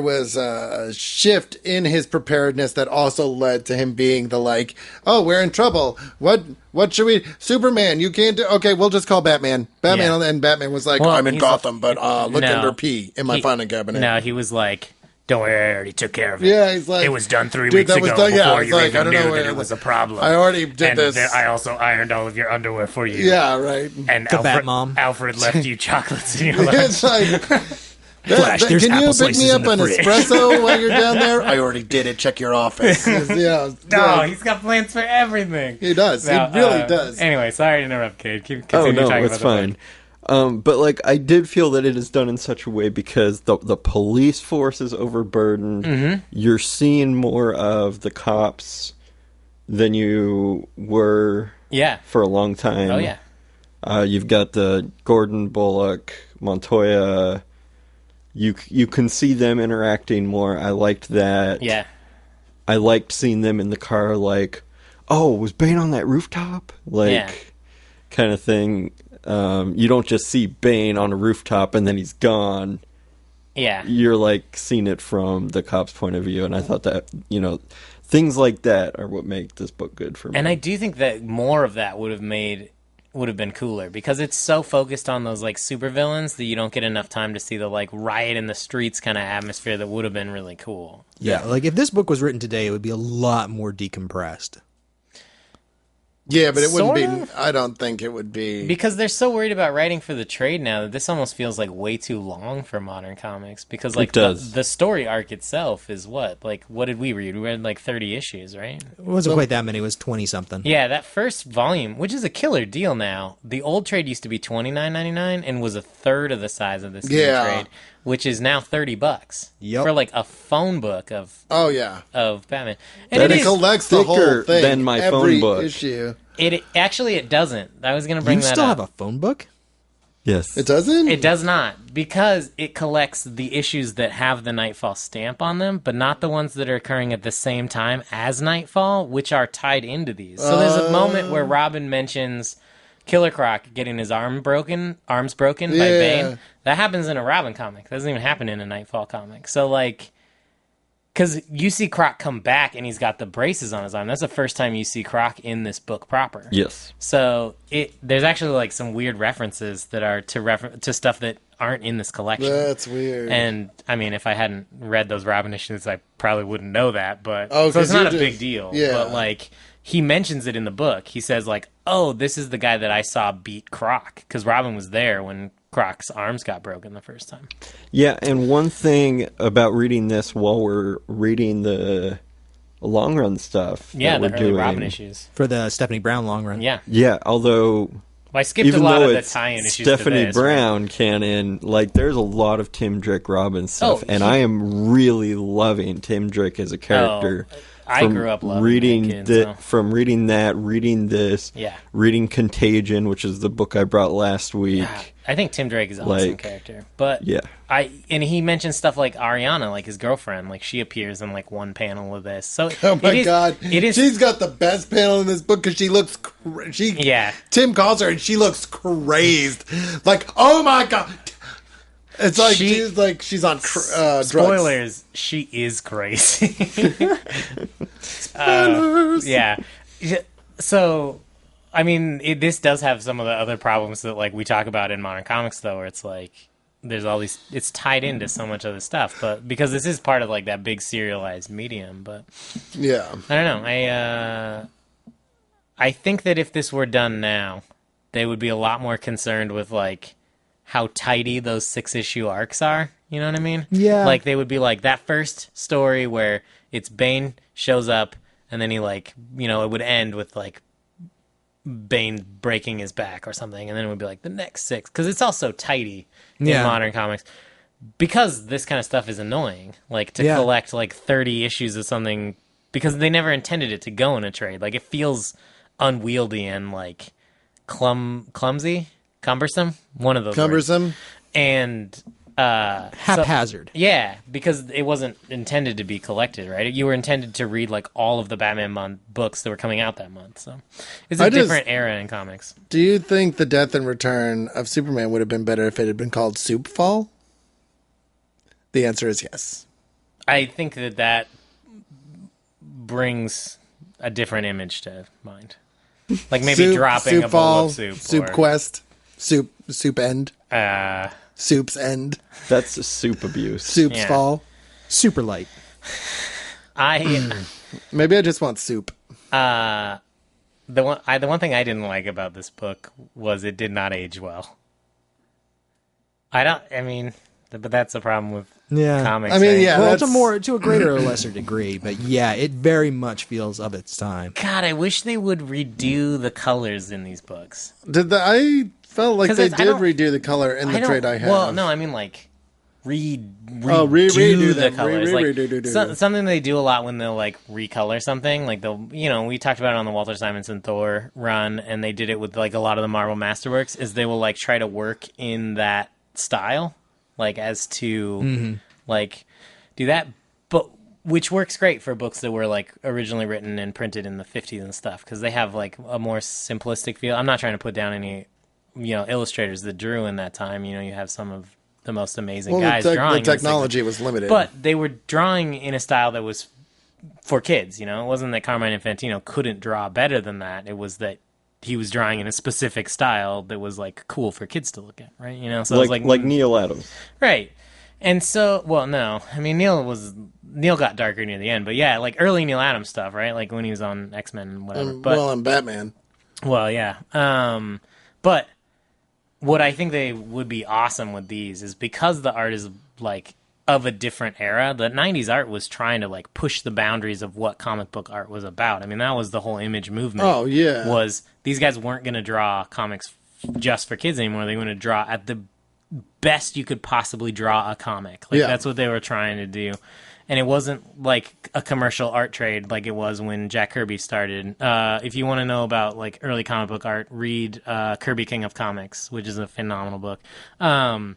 was a shift in his preparedness that also led to him being the like, oh, we're in trouble. What should we... Superman, you can't do... Okay, we'll just call Batman. And Batman was like, I'm in Gotham, but look under P in my filing cabinet. No, he was like, don't worry, I already took care of it. Yeah, he's like... It was done 3 weeks ago before you even knew that it was a problem. I already did this. I also ironed all of your underwear for you. Yeah, right. And Alfred left you chocolates in your lunch. It's like... Flash, there's can apple you pick slices me in up the an fridge. espresso while you're down there? I already did it. Check your office. No, he's got plans for everything. He does. Now, he really does. Anyway, sorry to interrupt, Cade. Continue talking it's about fine. But like, I did feel that it is done in such a way because the police force is overburdened. Mm-hmm. You're seeing more of the cops than you were for a long time. Oh, yeah. You've got the Gordon, Bullock, Montoya. You can see them interacting more. I liked that. Yeah. I liked seeing them in the car like, oh, was Bane on that rooftop? Kind of thing. You don't just see Bane on a rooftop and then he's gone. Yeah. You're like seeing it from the cop's point of view, and I thought that, things like that are what make this book good for me. And I do think that more of that would have been cooler because it's so focused on those like supervillains that you don't get enough time to see the like riot in the streets kind of atmosphere that would have been really cool. Yeah, like if this book was written today, it would be a lot more decompressed. Yeah, but it wouldn't Sort be. I don't think it would be because they're so worried about writing for the trade now that this almost feels like way too long for modern comics. Because like the story arc itself is what did we read? We read like 30 issues, right? It wasn't quite that many. It was 20 something. Yeah, that first volume, which is a killer deal now. The old trade used to be $29.99 and was a third of the size of this new trade, which is now $30 for like a phone book of of Batman. And it collects the whole thing than my phone book issue. It doesn't. I was going to bring that up. You still have a phone book? Yes. It doesn't? It does not, because it collects the issues that have the Knightfall stamp on them, but not the ones that are occurring at the same time as Knightfall, which are tied into these. So there's a moment where Robin mentions Killer Croc getting his arms broken by Bane. That happens in a Robin comic. That doesn't even happen in a Knightfall comic. So like, because you see Croc come back and he's got the braces on his arm. That's the first time you see Croc in this book proper. Yes. So there's actually like some weird references that are to stuff that aren't in this collection. That's weird. And I mean, if I hadn't read those Robin issues, I probably wouldn't know that. But so it's not a big deal. Yeah. But like, he mentions it in the book. He says like, "Oh, this is the guy that I saw beat Croc," because Robin was there when Croc's arms got broken the first time. Yeah, and one thing about reading this while we're reading the long run stuff, yeah, that the we're early doing, Robin issues For the Stephanie Brown long run. Yeah. Although I skipped even a lot though of the it's tie-in issues. Stephanie to this, Brown canon, like there's a lot of Tim Drake Robin stuff, and I am really loving Tim Drake as a character. I grew up loving from reading this, reading Contagion, which is the book I brought last week. Yeah, I think Tim Drake is an awesome character, but and he mentions stuff like Ariana, like his girlfriend, like she appears in like one panel of this. So oh my god, she's got the best panel in this book because she looks Tim calls her and she looks crazed, like oh my god. It's like she's on drugs. Spoilers, she is crazy. Spoilers. Yeah. So, I mean, this does have some of the other problems that like we talk about in modern comics, though, where it's like there's all these. It's tied into so much other stuff, but because this is part of like that big serialized medium, but yeah, I don't know. I think that if this were done now, they would be a lot more concerned with like how tidy those 6-issue arcs are. You know what I mean? Yeah. Like, they would be like that first story where it's Bane shows up, and then he, like, it would end with, like, Bane breaking his back or something, and then it would be like the next 6. Because it's also tidy in modern comics. Because this kind of stuff is annoying. Like, to collect, like, 30 issues of something, because they never intended it to go in a trade. Like, it feels unwieldy and, like, clumsy. Cumbersome, one of those. Cumbersome, words. And haphazard. Because it wasn't intended to be collected, right? You were intended to read like all of the Batman books that were coming out that month. So it's a different era in comics. Do you think the death and return of Superman would have been better if it had been called Soupfall? The answer is yes. I think that brings a different image to mind. Like maybe dropping a bowl of soup. Soup Quest. Soup End. Soup's End. That's soup abuse. Soup's Fall. Super light. Maybe I just want soup. The one thing I didn't like about this book was it did not age well. but that's the problem with Yeah. comics. I mean, right? yeah. Well, that's- to a greater or lesser degree, but yeah, it very much feels of its time. God, I wish they would redo the colors in these books. I felt like 'Cause they I did don't- redo the color in the trade I have. Well, no, I mean like redo redo the them. colors. Redo. Something they do a lot when they'll like recolor something. Like they'll, we talked about it on the Walter Simonson Thor run, and they did it with like a lot of the Marvel Masterworks. Is they will like try to work in that style, like as to like do that, but which works great for books that were like originally written and printed in the 50s and stuff, because they have like a more simplistic feel. I'm not trying to put down any illustrators that drew in that time. You have some of the most amazing guys drawing. The technology was limited, but they were drawing in a style that was for kids. It wasn't that Carmine Infantino couldn't draw better than that. It was that he was drawing in a specific style that was like cool for kids to look at, right? So it was like Neil Adams, right? And so, well, no, I mean Neil got darker near the end, but yeah, like early Neil Adams stuff, right? Like when he was on X-Men and whatever. and Batman. Well, yeah, but what I think they would be awesome with these is because the art is like of a different era. The 90s art was trying to like push the boundaries of what comic book art was about. I mean, that was the whole Image movement. Oh, yeah. Was these guys weren't going to draw comics just for kids anymore. They were going to draw at the best you could possibly draw a comic. Like that's what they were trying to do. And it wasn't like a commercial art trade like it was when Jack Kirby started. If you want to know about like early comic book art, read Kirby King of Comics, which is a phenomenal book. And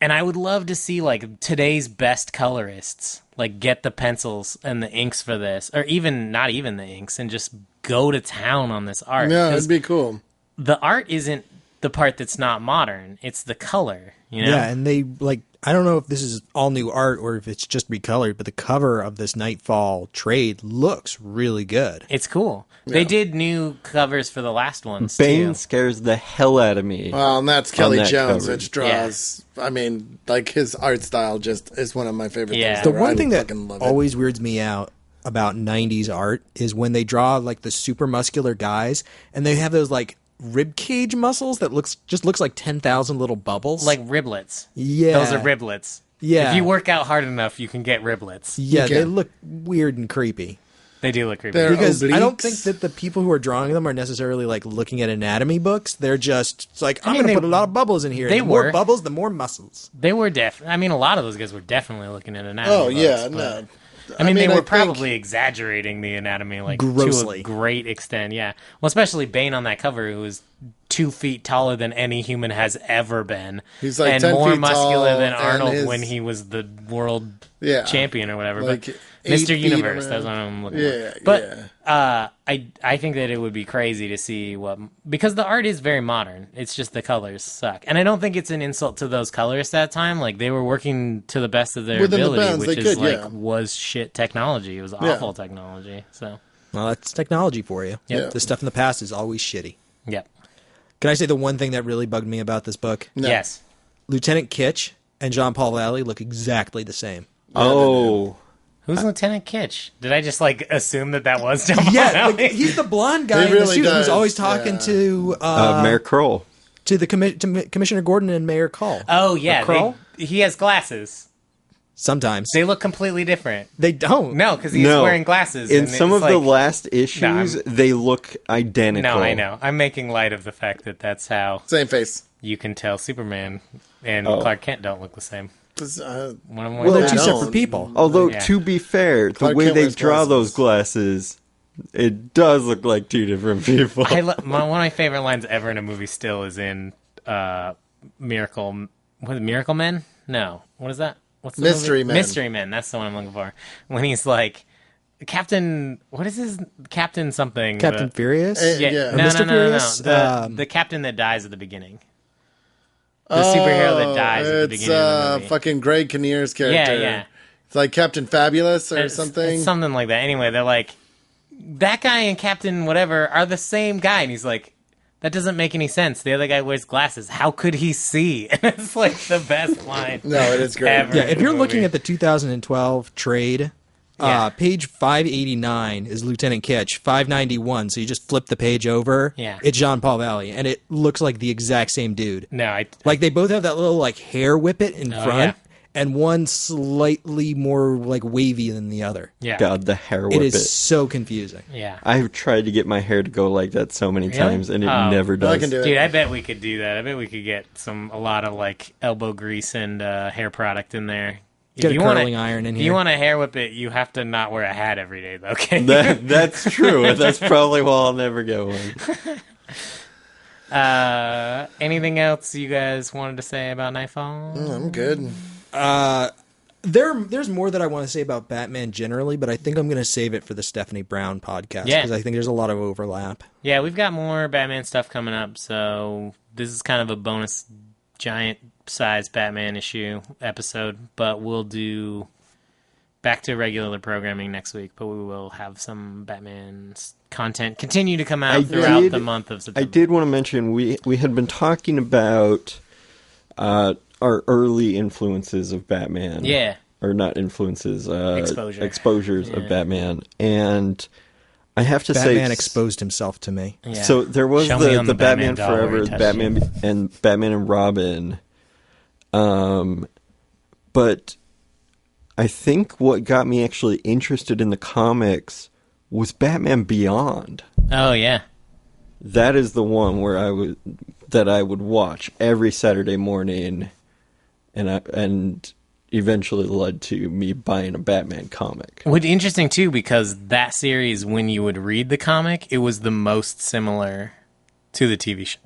I would love to see like today's best colorists like get the pencils and the inks for this, or even not even the inks, and just go to town on this art. Yeah, it'd be cool. The art isn't the part that's not modern; it's the color. Yeah, and they like. I don't know if this is all new art or if it's just recolored, but the cover of this Knightfall trade looks really good. It's cool. Yeah. They did new covers for the last ones, Bane too. Scares the hell out of me. Well, and that's Kelly Jones, cover. which draws... Yeah. I mean, like, his art style just is one of my favorite things. The one thing that always weirds me out about 90s art is when they draw, like, the super muscular guys, and they have those, like, rib cage muscles that looks like 10,000 little bubbles. Like riblets. Yeah. Those are riblets. Yeah. If you work out hard enough, you can get riblets. Yeah, they look weird and creepy. They do look creepy. They're because obliques. I don't think that the people who are drawing them are necessarily like looking at anatomy books. They're just it's like, I'm going to put a lot of bubbles in here. The more bubbles, the more muscles. They were I mean, a lot of those guys were definitely looking at anatomy books. Oh, yeah, no. I mean, they were probably exaggerating the anatomy like grossly. To a great extent, yeah. Well, especially Bane on that cover, who was 2 feet taller than any human has ever been. He's like and 10 more feet muscular tall, than Arnold and when he was the world champion or whatever. Like but Mr. Universe, that's what I'm looking for. But I think that it would be crazy to see because the art is very modern. It's just the colors suck. And I don't think it's an insult to those colorists that time. Like, they were working to the best of their ability, which is was shit technology. It was awful technology. So, well, that's technology for you. Yep. The stuff in the past is always shitty. Yep. Can I say the one thing that really bugged me about this book? No. Yes. Lieutenant Kitch and Jean-Paul Valley look exactly the same. Oh. Who's Lieutenant Kitch? Did I just like assume that was John Paul Yeah, Valley? like, he's the blonde guy in the suit who's always talking to Mayor Kroll. To the to Commissioner Gordon and Mayor Kroll. Oh yeah, he has glasses. Sometimes they look completely different. They don't. No, because he's wearing glasses. In some of the last issues, they look identical. No, I know. I'm making light of the fact that that's how same face. You can tell Superman and Clark Kent don't look the same. Well, they're two separate people. Although, to be fair, the way they draw those glasses, it does look like two different people. One of my favorite lines ever in a movie still is in Miracle Men? No. What is that? What's the Mystery movie? Men. Mystery Men. That's the one I'm looking for. When he's like, Captain... What is his... Captain something? Captain Furious? Yeah. No. The captain that dies at the beginning. The superhero that dies at the beginning of the movie. It's fucking Greg Kinnear's character. Yeah. It's like Captain Fabulous or something. It's something like that. Anyway, they're like, that guy and Captain whatever are the same guy. And he's like, that doesn't make any sense. The other guy wears glasses. How could he see? And it's like the best line. No, it is great. Yeah, if you're looking at the 2012 trade Page 589 is Lieutenant Kitch. 591, so you just flip the page over. Yeah. It's Jean-Paul Valley, and it looks like the exact same dude. No, like they both have that little like hair whippet in front, yeah. and one slightly more like wavy than the other. Yeah. God, the hair whippet. It is so confusing. Yeah. I've tried to get my hair to go like that so many times, and it never does. I can do it. Dude, I bet we could do that. I bet we could get a lot of like elbow grease and hair product in there. Get a curling iron in here. If you want to hair whip it, you have to not wear a hat every day, though, okay? That's true. That's probably why I'll never get one. Anything else you guys wanted to say about Knightfall? I'm good. There's more that I want to say about Batman generally, but I think I'm going to save it for the Stephanie Brown podcast because I think there's a lot of overlap. Yeah, we've got more Batman stuff coming up, so this is kind of a bonus giant-sized Batman issue episode, but we'll do back to regular programming next week, but we will have some Batman content continue to come out throughout the month of September. I did want to mention we had been talking about our early influences of Batman. Yeah. Or not influences, exposures Yeah. of Batman. And I have to say... Batman exposed himself to me. Yeah. So there was Show me on the Batman doll where Forever, he touched Batman you. and Batman and Robin. But I think what got me actually interested in the comics was Batman Beyond. Oh, yeah. That is the one where I would watch every Saturday morning, and eventually led to me buying a Batman comic. What's interesting, too, because that series, when you would read the comic, it was the most similar to the TV show.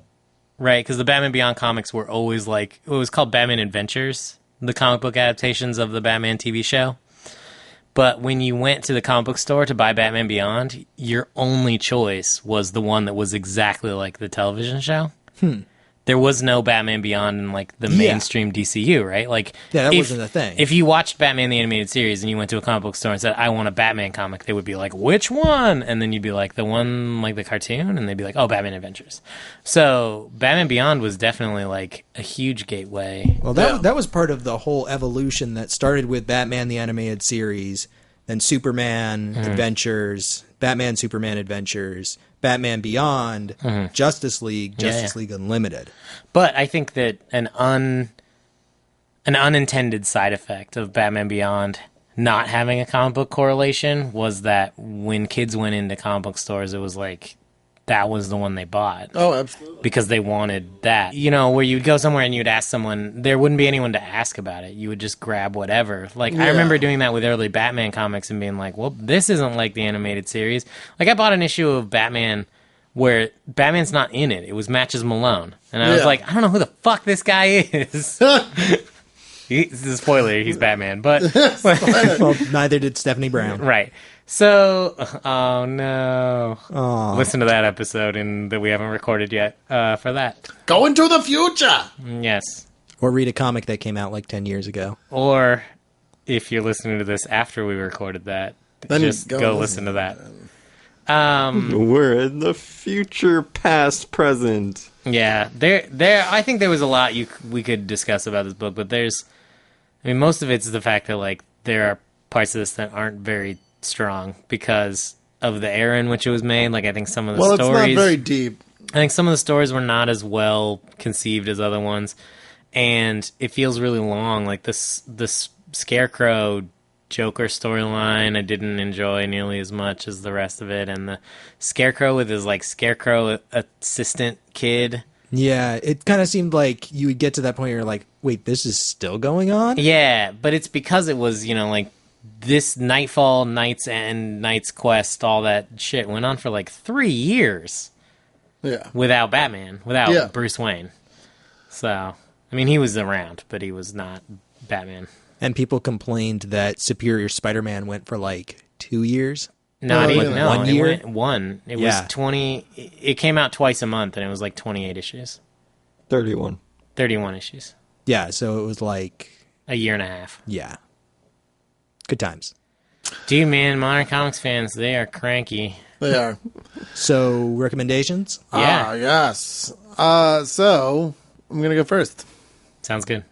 Right? Because the Batman Beyond comics were always like... It was called Batman Adventures, the comic book adaptations of the Batman TV show. But when you went to the comic book store to buy Batman Beyond, your only choice was the one that was exactly like the television show. There was no Batman Beyond in like the mainstream DCU, right? Like, yeah, that wasn't a thing. If you watched Batman the Animated Series and you went to a comic book store and said, I want a Batman comic, they would be like, which one? And then you'd be like, the one like the cartoon? And they'd be like, oh, Batman Adventures. So Batman Beyond was definitely like a huge gateway. Well, that was part of the whole evolution that started with Batman the Animated Series, then Superman Adventures, Batman Superman Adventures, Batman Beyond, Justice League, Justice League Unlimited. But I think that an unintended side effect of Batman Beyond not having a comic book correlation was that when kids went into comic book stores, it was like that was the one they bought. Oh, absolutely. Because they wanted that. You know, where you'd go somewhere and you'd ask someone, there wouldn't be anyone to ask about it. You would just grab whatever. Like, I remember doing that with early Batman comics and being like, well, this isn't like the animated series. Like, I bought an issue of Batman where Batman's not in it. It was Matches Malone. And I was like, I don't know who the fuck this guy is. He's a spoiler, he's Batman. But Well, neither did Stephanie Brown. right. So, oh no. Aw. Listen to that episode that we haven't recorded yet for that. Go into the future! Yes. Or read a comic that came out like 10 years ago. Or if you're listening to this after we recorded that, Then just go listen to that. We're in the future, past, present. Yeah, there. I think there was a lot we could discuss about this book, but most of it's the fact that like there are parts of this that aren't very strong because of the era in which it was made. Like I think some of the stories, it's not very deep. I think some of the stories were not as well conceived as other ones, and it feels really long. Like this Scarecrow Joker storyline I didn't enjoy nearly as much as the rest of it, and the Scarecrow with his like Scarecrow assistant kid. Yeah, it kind of seemed like you would get to that point where you're like, wait, this is still going on? Yeah, but it's because it was, like this Knightfall, Knight's End, Knight's Quest, all that shit went on for like 3 years. Yeah. Without Batman, without Bruce Wayne. So, I mean, he was around, but he was not Batman. And people complained that Superior Spider-Man went for like 2 years. Not even, like no, 1 year? It went one. It was 20, it came out twice a month, and it was like 28 issues. 31 issues. Yeah, so it was like... A year and a half. Yeah. Good times. Dude, man, modern comics fans, they are cranky. They are. So, recommendations? Yeah. Yes. So, I'm going to go first. Sounds good.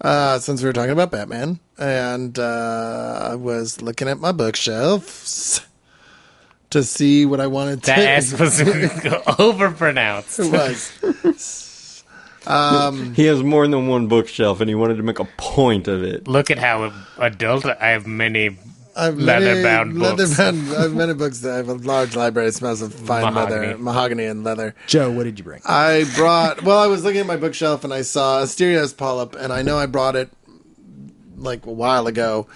since we were talking about Batman, and I was looking at my bookshelves to see what I wanted to... That S was overpronounced. It was. He has more than one bookshelf, and he wanted to make a point of it. Look at how adult I have many leather-bound books. I have many books. I have a large library. It smells of fine mahogany and leather. Joe, what did you bring? I was looking at my bookshelf, and I saw Asterios Polyp, and I know I brought it like a while ago,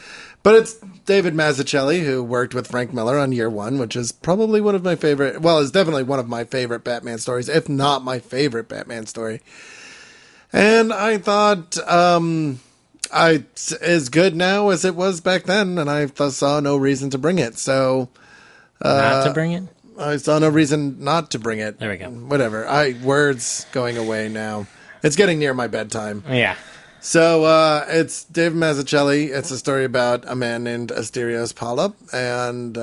but it's David Mazzucchelli, who worked with Frank Miller on Year One, which is probably one of my favorite, well, it's definitely one of my favorite Batman stories, if not my favorite Batman story. And I thought, it's as good now as it was back then, and I saw no reason to bring it. So, not to bring it? I saw no reason not to bring it. There we go. Whatever. Words going away now. It's getting near my bedtime. Yeah. So, it's David Mazzucchelli. It's a story about a man named Asterios Polyp and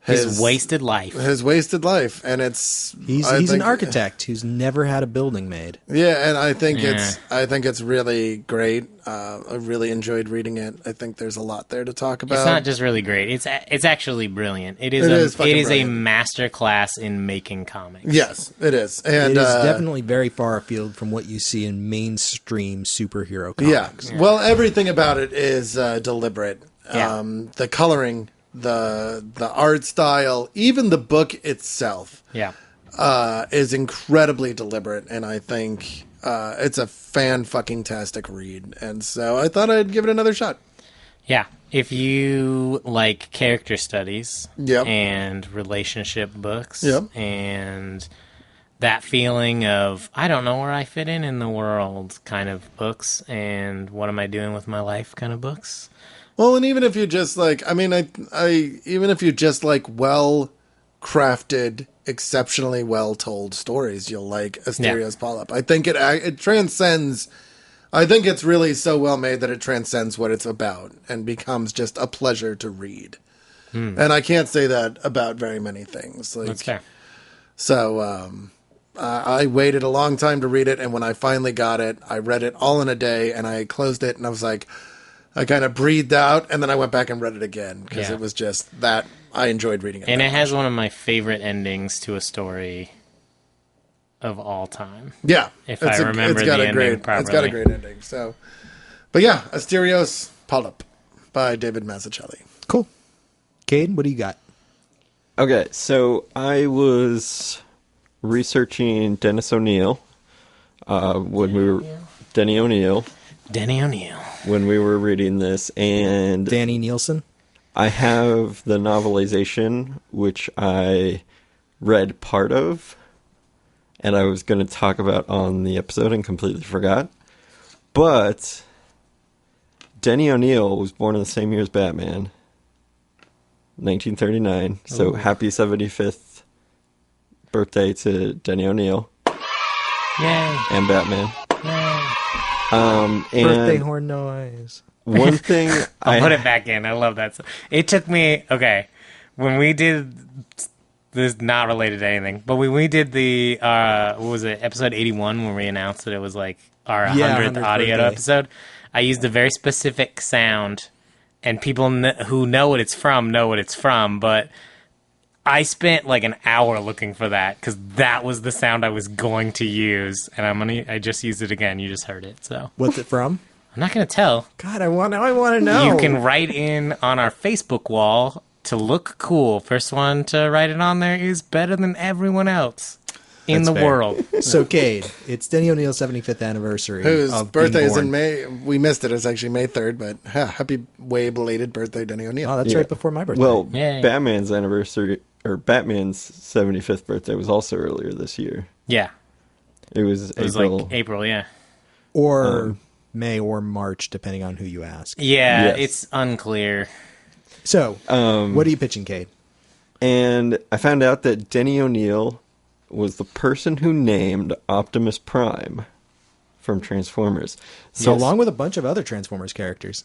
his wasted life. His wasted life, and he's an architect who's never had a building made. Yeah, and I think it's really great. I really enjoyed reading it. I think there's a lot there to talk about. It's not just really great. It's actually brilliant. It is a master class in making comics. Yes, it is. And it is definitely very far afield from what you see in mainstream superhero comics. Yeah. Well, everything about it is deliberate. Yeah. The coloring, the art style, even the book itself, is incredibly deliberate, and I think it's a fan-fucking-tastic read, and so I thought I'd give it another shot. Yeah, if you like character studies and relationship books and that feeling of, I don't know where I fit in the world kind of books, and what am I doing with my life kind of books. Well, and even if you just like, even if you just like well-crafted, exceptionally well-told stories, you'll like Asterios Polyp. I think it transcends. I think it's really so well made that it transcends what it's about and becomes just a pleasure to read. And I can't say that about very many things. That's fair. So I waited a long time to read it, and when I finally got it, I read it all in a day, and I closed it, and I was like, I kind of breathed out, and then I went back and read it again, because it was just that I enjoyed reading it. And it has one of my favorite endings to a story of all time. Yeah. If I remember the ending properly. It's got a great ending. So, but yeah, Asterios Polyp by David Mazzucchelli. Cool. Cade, what do you got? Okay, so I was researching Dennis O'Neil when we were... Denny O'Neil. When we were reading this, and... Danny Nielsen? I have the novelization, which I read part of, and I was going to talk about on the episode and completely forgot. But Denny O'Neil was born in the same year as Batman, 1939. So Ooh. Happy 75th birthday to Denny O'Neil. Yay. And Batman. Yay. Birthday horn noise. One thing I'll put it back in. I love that. It took me, when we did, this is not related to anything, but when we did the, what was it, episode 81, when we announced that it was like our 100th audio episode, I used a very specific sound, and people who know what it's from, but I spent like an hour looking for that, because that was the sound I was going to use, and I just used it again. You just heard it, so. What's it from? I'm not going to tell. God, I want to know. You can write in on our Facebook wall to look cool. First one to write it on there is better than everyone else in the world. So, Cade, it's Denny O'Neil's 75th anniversary. Whose birthday is in May. We missed it. It's actually May 3rd, but happy way belated birthday, Denny O'Neil. Oh, that's right before my birthday. Well, Batman's anniversary, or Batman's 75th birthday was also earlier this year. Yeah. It was April. Like April, yeah. Or May or March, depending on who you ask. Yeah, Yes. it's unclear. So, what are you pitching, Cade? And I found out that Denny O'Neil was the person who named Optimus Prime from Transformers. So, along with a bunch of other Transformers characters.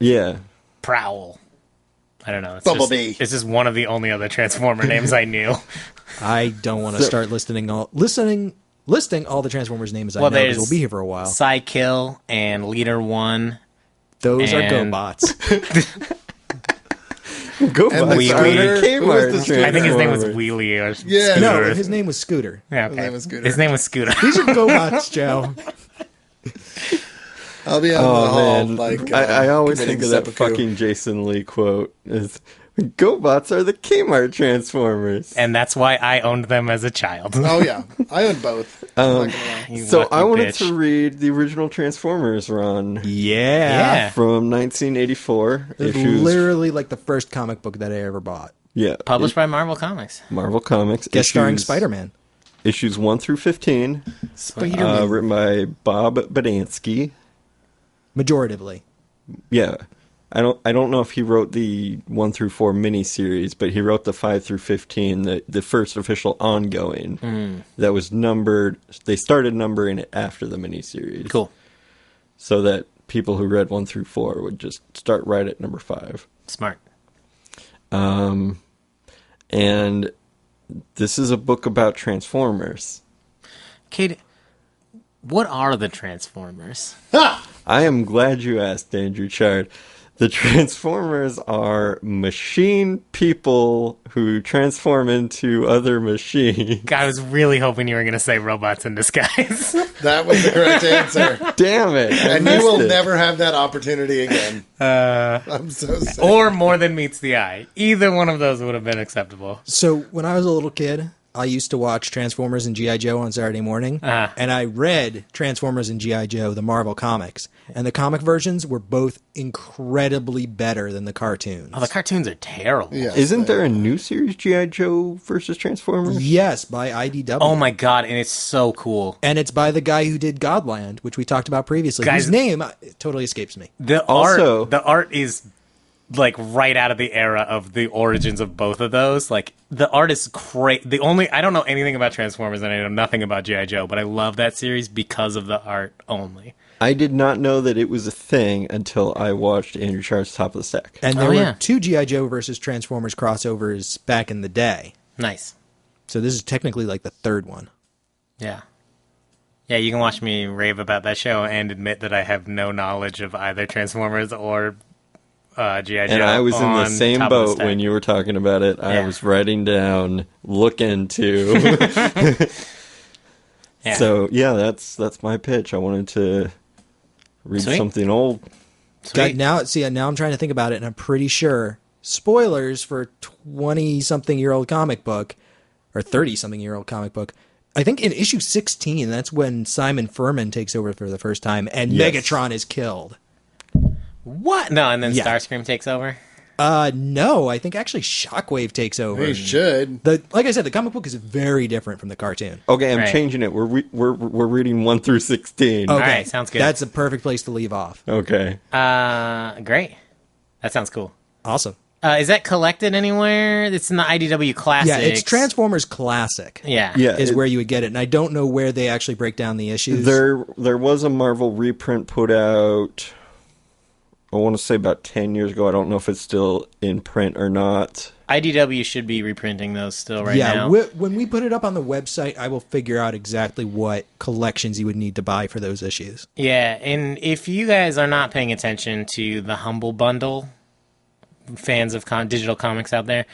Yeah. Prowl. I don't know. Bumblebee. This is one of the only other Transformer names I knew. I don't want to start listening listing all the Transformers names I know, because we'll be here for a while. Psykill and Leader 1. Those are GoBots. GoBots are Kmart. I think his name was Wheelie or Yeah. Scooter. No, his name was Scooter. Yeah, okay. His name was Scooter. These are GoBots, Joe. I'll be out in the hall. Like, I always think of that fucking Jason Lee quote. Is GoBots are the Kmart Transformers. And that's why I owned them as a child. Oh, yeah. I own both. So I wanted to read the original Transformers run. Yeah. From 1984. It's literally like the first comic book that I ever bought. Yeah. Published by Marvel Comics. Marvel Comics. Guest starring Spider-Man. Issues 1 through 15. Spider-Man. Written by Bob Badansky. Majoritively. Yeah. I don't know if he wrote the 1 through 4 miniseries, but he wrote the 5 through 15, the first official ongoing that was numbered. They started numbering it after the miniseries. Cool. So that people who read 1 through 4 would just start right at number 5. Smart. And this is a book about Transformers. Kate, what are the Transformers? I am glad you asked, Andrew Chard. The Transformers are machine people who transform into other machines. I was really hoping you were going to say robots in disguise. That was the correct answer. Damn it. And you will never have that opportunity again. I'm so sad. Or More Than Meets the Eye. Either one of those would have been acceptable. So when I was a little kid, I used to watch Transformers and G.I. Joe on Saturday morning, and I read Transformers and G.I. Joe, the Marvel comics, and the comic versions were both incredibly better than the cartoons. Oh, the cartoons are terrible. Yes, Isn't there a new series, G.I. Joe versus Transformers? Yes, by IDW. Oh my god, and it's so cool. And it's by the guy who did Godland, which we talked about previously. Guys, whose name totally escapes me. The art is like right out of the era of the origins of both of those. Like the art is crazy. I don't know anything about Transformers and I know nothing about G.I. Joe, but I love that series because of the art only. I did not know that it was a thing until I watched Andrew Chard's Top of the Stack. And there were two G.I. Joe versus Transformers crossovers back in the day. Nice. So this is technically like the third one. Yeah. Yeah, you can watch me rave about that show and admit that I have no knowledge of either Transformers or G.I. Joe. And I was in the same boat when you were talking about it. I was writing down, look into. Yeah. So, yeah, that's my pitch. I wanted to read something old. Sweet. Now I'm trying to think about it, and I'm pretty sure, spoilers for 20-something-year-old comic book, or 30-something-year-old comic book, I think in issue 16, that's when Simon Furman takes over for the first time, and Megatron is killed. What? No, and then Starscream takes over? No, I think actually Shockwave takes over. He should. Like I said, the comic book is very different from the cartoon. Okay, I'm changing it. We're reading 1 through 16. Okay, all right, sounds good. That's a perfect place to leave off. Okay. Great. That sounds cool. Awesome. Is that collected anywhere? It's in the IDW Classics. Yeah, it's Transformers Classic. Yeah. Is where you would get it, and I don't know where they actually break down the issues. There was a Marvel reprint put out, I want to say about 10 years ago. I don't know if it's still in print or not. IDW should be reprinting those still now. Yeah, when we put it up on the website, I will figure out exactly what collections you would need to buy for those issues. Yeah, and if you guys are not paying attention to the Humble Bundle, fans of digital comics out there,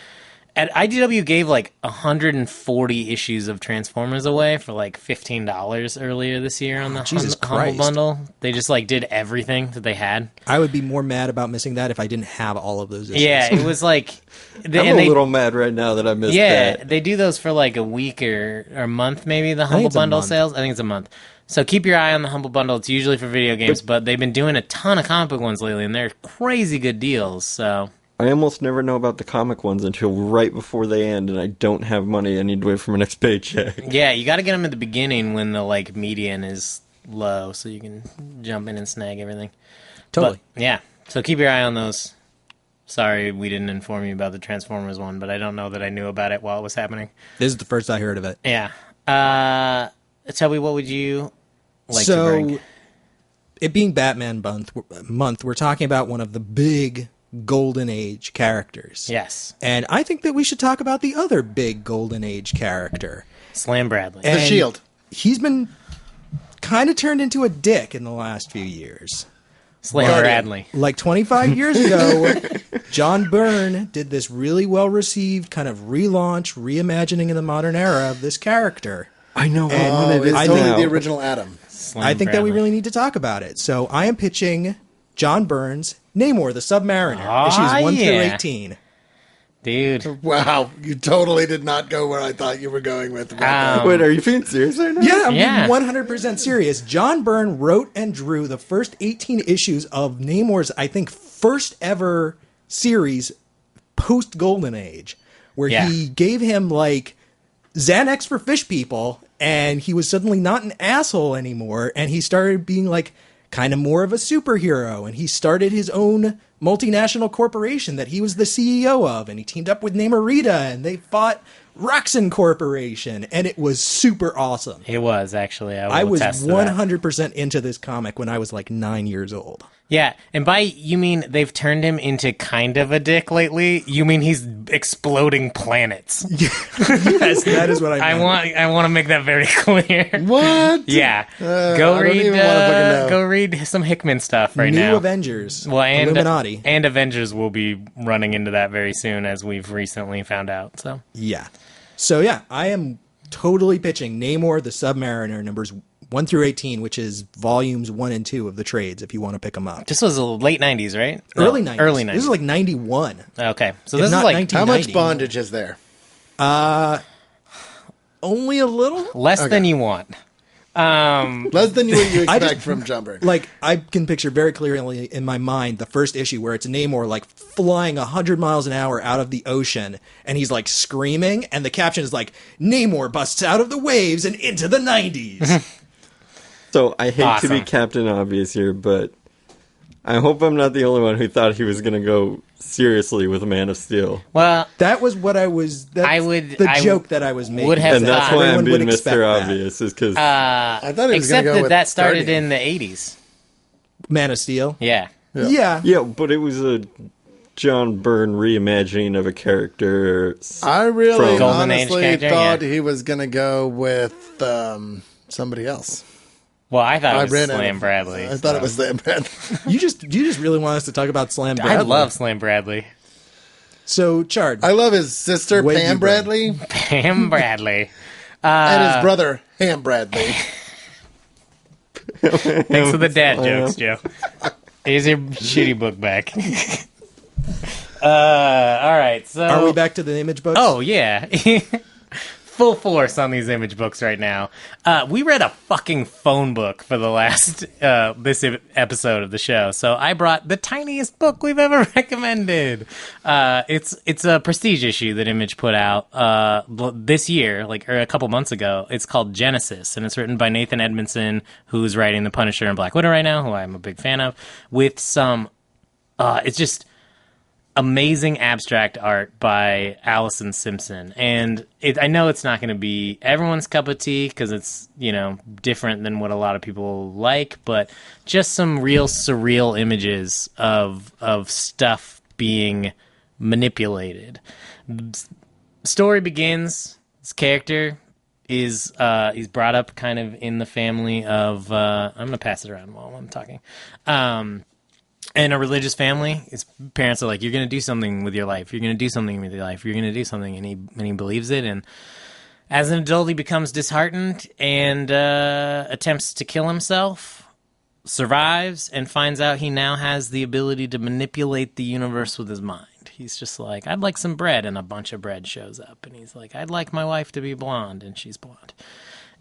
IDW gave like 140 issues of Transformers away for like $15 earlier this year on the Humble Bundle. They just like did everything that they had. I would be more mad about missing that if I didn't have all of those issues. Yeah, it was like... I'm a little mad right now that I missed that. Yeah, they do those for like a week or a month maybe, the Humble Bundle sales. I think it's a month. So keep your eye on the Humble Bundle. It's usually for video games, but they've been doing a ton of comic book ones lately, and they're crazy good deals, so... I almost never know about the comic ones until right before they end, and I don't have money. I need to wait for my next paycheck. Yeah, you got to get them at the beginning when the like median is low, so you can jump in and snag everything. Totally. But, yeah, so keep your eye on those. Sorry we didn't inform you about the Transformers one, but I don't know that I knew about it while it was happening. This is the first I heard of it. Yeah. Toby, what would you like to bring? It being Batman month, we're talking about one of the big Golden Age characters. Yes. And I think that we should talk about the other big Golden Age character. Slam Bradley. The Shield. he's been kind of turned into a dick in the last few years. Slam Bradley. Like 25 years ago, John Byrne did this really well-received kind of relaunch, reimagining in the modern era of this character. I know. It's totally the original Adam. I think that we really need to talk about it. So I am pitching John Byrne's Namor, the Submariner, issues 1 through 18. Dude. Wow, you totally did not go where I thought you were going with Wait, are you being serious right now? Yeah, I'm being 100% serious. John Byrne wrote and drew the first 18 issues of Namor's, I think, first ever series post-Golden Age, where he gave him, like, Xanax for fish people, and he was suddenly not an asshole anymore, and he started being, like, kind of more of a superhero, and he started his own multinational corporation that he was the CEO of, and he teamed up with Namorita, and they fought Roxxon Corporation, and it was super awesome. It was, actually. I was 100% into this comic when I was like 9 years old. Yeah, and by you mean they've turned him into kind of a dick lately? You mean he's exploding planets? Yes, that is what I meant. I want to make that very clear. What? Yeah, go read some Hickman stuff right now. New Avengers, Illuminati, and Avengers will be running into that very soon, as we've recently found out. So I am totally pitching Namor the Submariner numbers 1 through 18, which is volumes 1 and 2 of the trades, if you want to pick them up. This was the late 90s, right? Early 90s. Early 90s. This is like 91. Okay. So this is like... How much bondage is there? Only a little? Less than you want. Less than you expect from John Byrne. Like, I can picture very clearly in my mind the first issue where it's Namor, like, flying 100 miles an hour out of the ocean, and he's, like, screaming, and the caption is like, Namor busts out of the waves and into the 90s. So I hate to be Captain Obvious here, but I hope I'm not the only one who thought he was going to go seriously with Man of Steel. Well, that was what I was. That's joke that I was making. And that's why I'm being Mr. Obvious, is because I thought he was going to go with that started in the 80s. Man of Steel. Yeah. Yeah, but it was a John Byrne reimagining of a character. I really Golden Age honestly character, thought he was going to go with somebody else. Well, I thought it was Slam Bradley. I thought it was Slam Bradley. You just really want us to talk about Slam Bradley. I love Slam Bradley. So, Chard. I love his sister, Pam Bradley. Pam Bradley. And his brother, Ham Bradley. Thanks for the dad jokes, Joe. Here's your shitty book back. All right, so... Are we back to the image books? Oh, yeah. Full force on these image books right now. We read a fucking phone book for the last this episode of the show, so I brought the tiniest book we've ever recommended. It's a prestige issue that Image put out this year, or a couple months ago. It's called Genesis, and it's written by Nathan Edmondson, who's writing The Punisher and Black Widow right now, who I'm a big fan of, with some... it's just... amazing abstract art by Allison Simpson, and I know it's not going to be everyone's cup of tea because it's different than what a lot of people like, but just some real surreal images of stuff being manipulated. Story begins. This character is he's brought up kind of in the family of I'm going to pass it around while I'm talking. In a religious family, his parents are like, you're going to do something with your life. You're going to do something with your life. You're going to do something. And he believes it. And as an adult, he becomes disheartened and attempts to kill himself, survives, and finds out he now has the ability to manipulate the universe with his mind. He's just like, I'd like some bread. And a bunch of bread shows up. And he's like, I'd like my wife to be blonde. And she's blonde.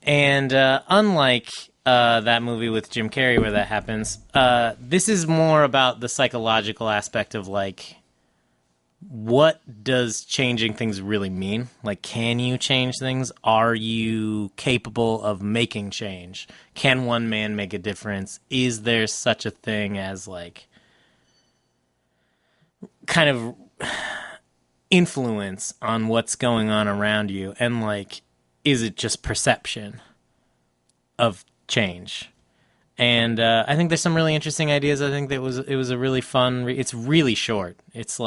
And unlike... that movie with Jim Carrey where that happens. This is more about the psychological aspect of, what does changing things really mean? Can you change things? Are you capable of making change? Can one man make a difference? Is there such a thing as, kind of influence on what's going on around you? And, is it just perception of change? And I think there's some really interesting ideas. I think that it was a really fun it's really short. It's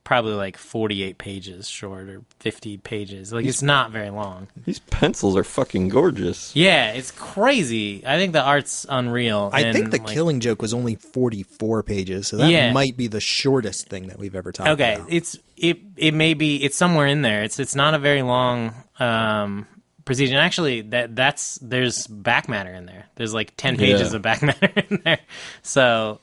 probably like 48 pages short or 50 pages. Like, it's not very long. These pencils are fucking gorgeous. Yeah, it's crazy. I think the art's unreal. I think the Killing Joke was only 44 pages, so that might be the shortest thing that we've ever talked about. Okay, it may be, it's somewhere in there. It's not a very long procedure. And actually, there's back matter in there. There's like 10 pages of back matter in there. So,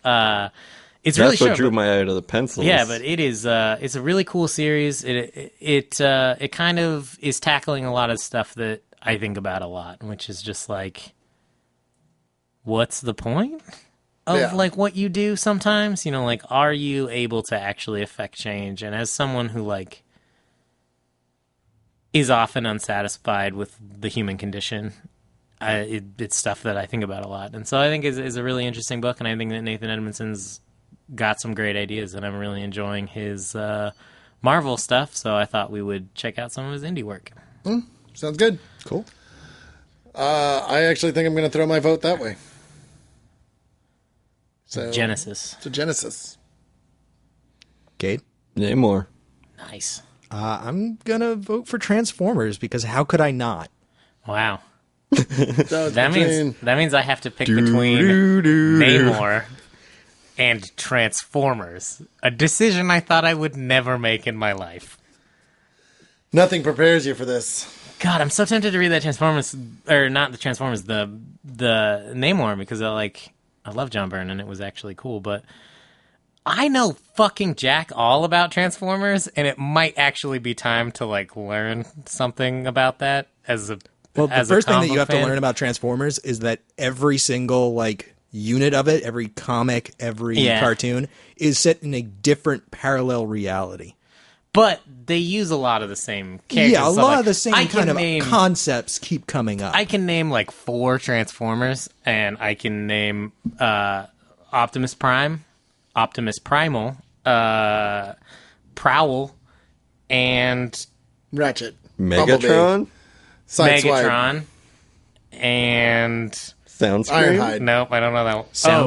it's really That's what drew my eye to the pencils. Yeah, but it is. It's a really cool series. It kind of is tackling a lot of stuff that I think about a lot, which is just like, what's the point of like what you do sometimes? You know, like, are you able to actually affect change? And as someone who like is often unsatisfied with the human condition, it's stuff that I think about a lot. And so I think is a really interesting book, and I think that Nathan Edmondson's got some great ideas, and I'm really enjoying his Marvel stuff, so I thought we would check out some of his indie work. Sounds good. Cool. I actually think I'm going to throw my vote that way. So Genesis. To Genesis. Cade? Namor. Nice. I'm going to vote for Transformers, because how could I not? Wow. So that means I have to pick between Namor and Transformers, a decision I thought I would never make in my life. Nothing prepares you for this. God, I'm so tempted to read that Transformers, or not the Transformers, the Namor, because I love John Byrne and it was actually cool, but I know fucking jack all about Transformers, and it might actually be time to like learn something about that as a Well, the first thing that you have fan. to learn about Transformers is that every single like unit of it, every comic, every cartoon is set in a different parallel reality. But they use a lot of the same characters. Yeah, a so lot of the same kind of name, concepts keep coming up. I can name like 4 Transformers, and I can name Optimus Prime, Optimus Primal, Prowl, and Ratchet. Megatron? Megatron, and Soundscream? Ironhide. Nope, I don't know that one.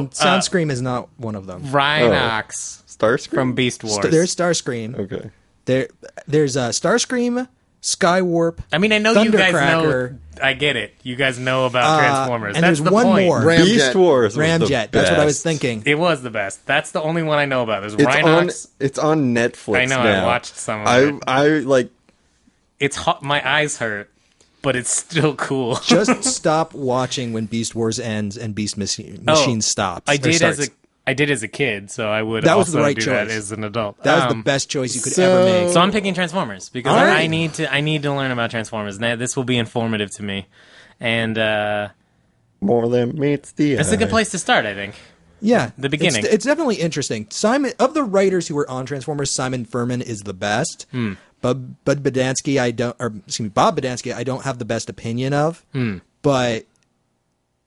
Soundscream is not one of them. Rhinox Starscream? from Beast Wars. There's Starscream. Okay. There's Starscream, Skywarp. I mean, I know you guys know. Thundercracker. I get it. You guys know about Transformers. And That's there's the one point. more. Ramjet. Beast Wars was Ramjet. the That's what I was best. thinking. It was the best. That's the only one I know about. There's Rhinox. It's on Netflix I know. now. I watched some of it. I like... It's hot. My eyes hurt, but it's still cool. Just stop watching when Beast Wars ends and Beast Machine stops. I did starts. I did as a kid, so I would That was also the right do choice. that as an adult. That was the best choice you could ever make. So I'm picking Transformers because All right. I need to learn about Transformers. Now, this will be informative to me, and More than meets the eye. it's a good place to start, I think. Yeah, The beginning. It's definitely interesting. Simon, of the writers who were on Transformers, Simon Furman is the best. Bob Badansky, I don't have the best opinion of, but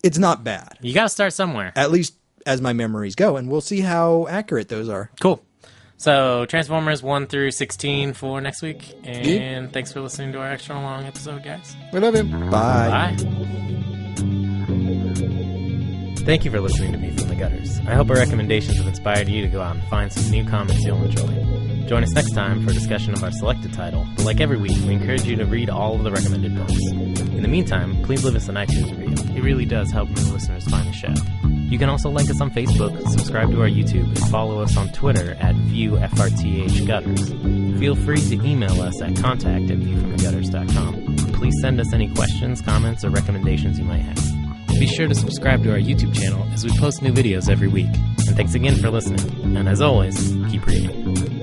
it's not bad. You got to start somewhere. At least as my memories go, and we'll see how accurate those are. Cool. So Transformers 1 through 16 for next week, and thanks for listening to our extra long episode, guys. We love you. Bye. Bye. Thank you for listening to Me From the Gutters. I hope our recommendations have inspired you to go out and find some new comics you'll enjoy. Join us next time for a discussion of our selected title, but like every week, we encourage you to read all of the recommended books. In the meantime, please leave us an iTunes review. It really does help new listeners find the show. You can also like us on Facebook, subscribe to our YouTube, and follow us on Twitter at ViewFRTHGutters. Feel free to email us at contact@viewfromthegutters.com. Please send us any questions, comments, or recommendations you might have. Be sure to subscribe to our YouTube channel as we post new videos every week. And thanks again for listening. And as always, keep reading.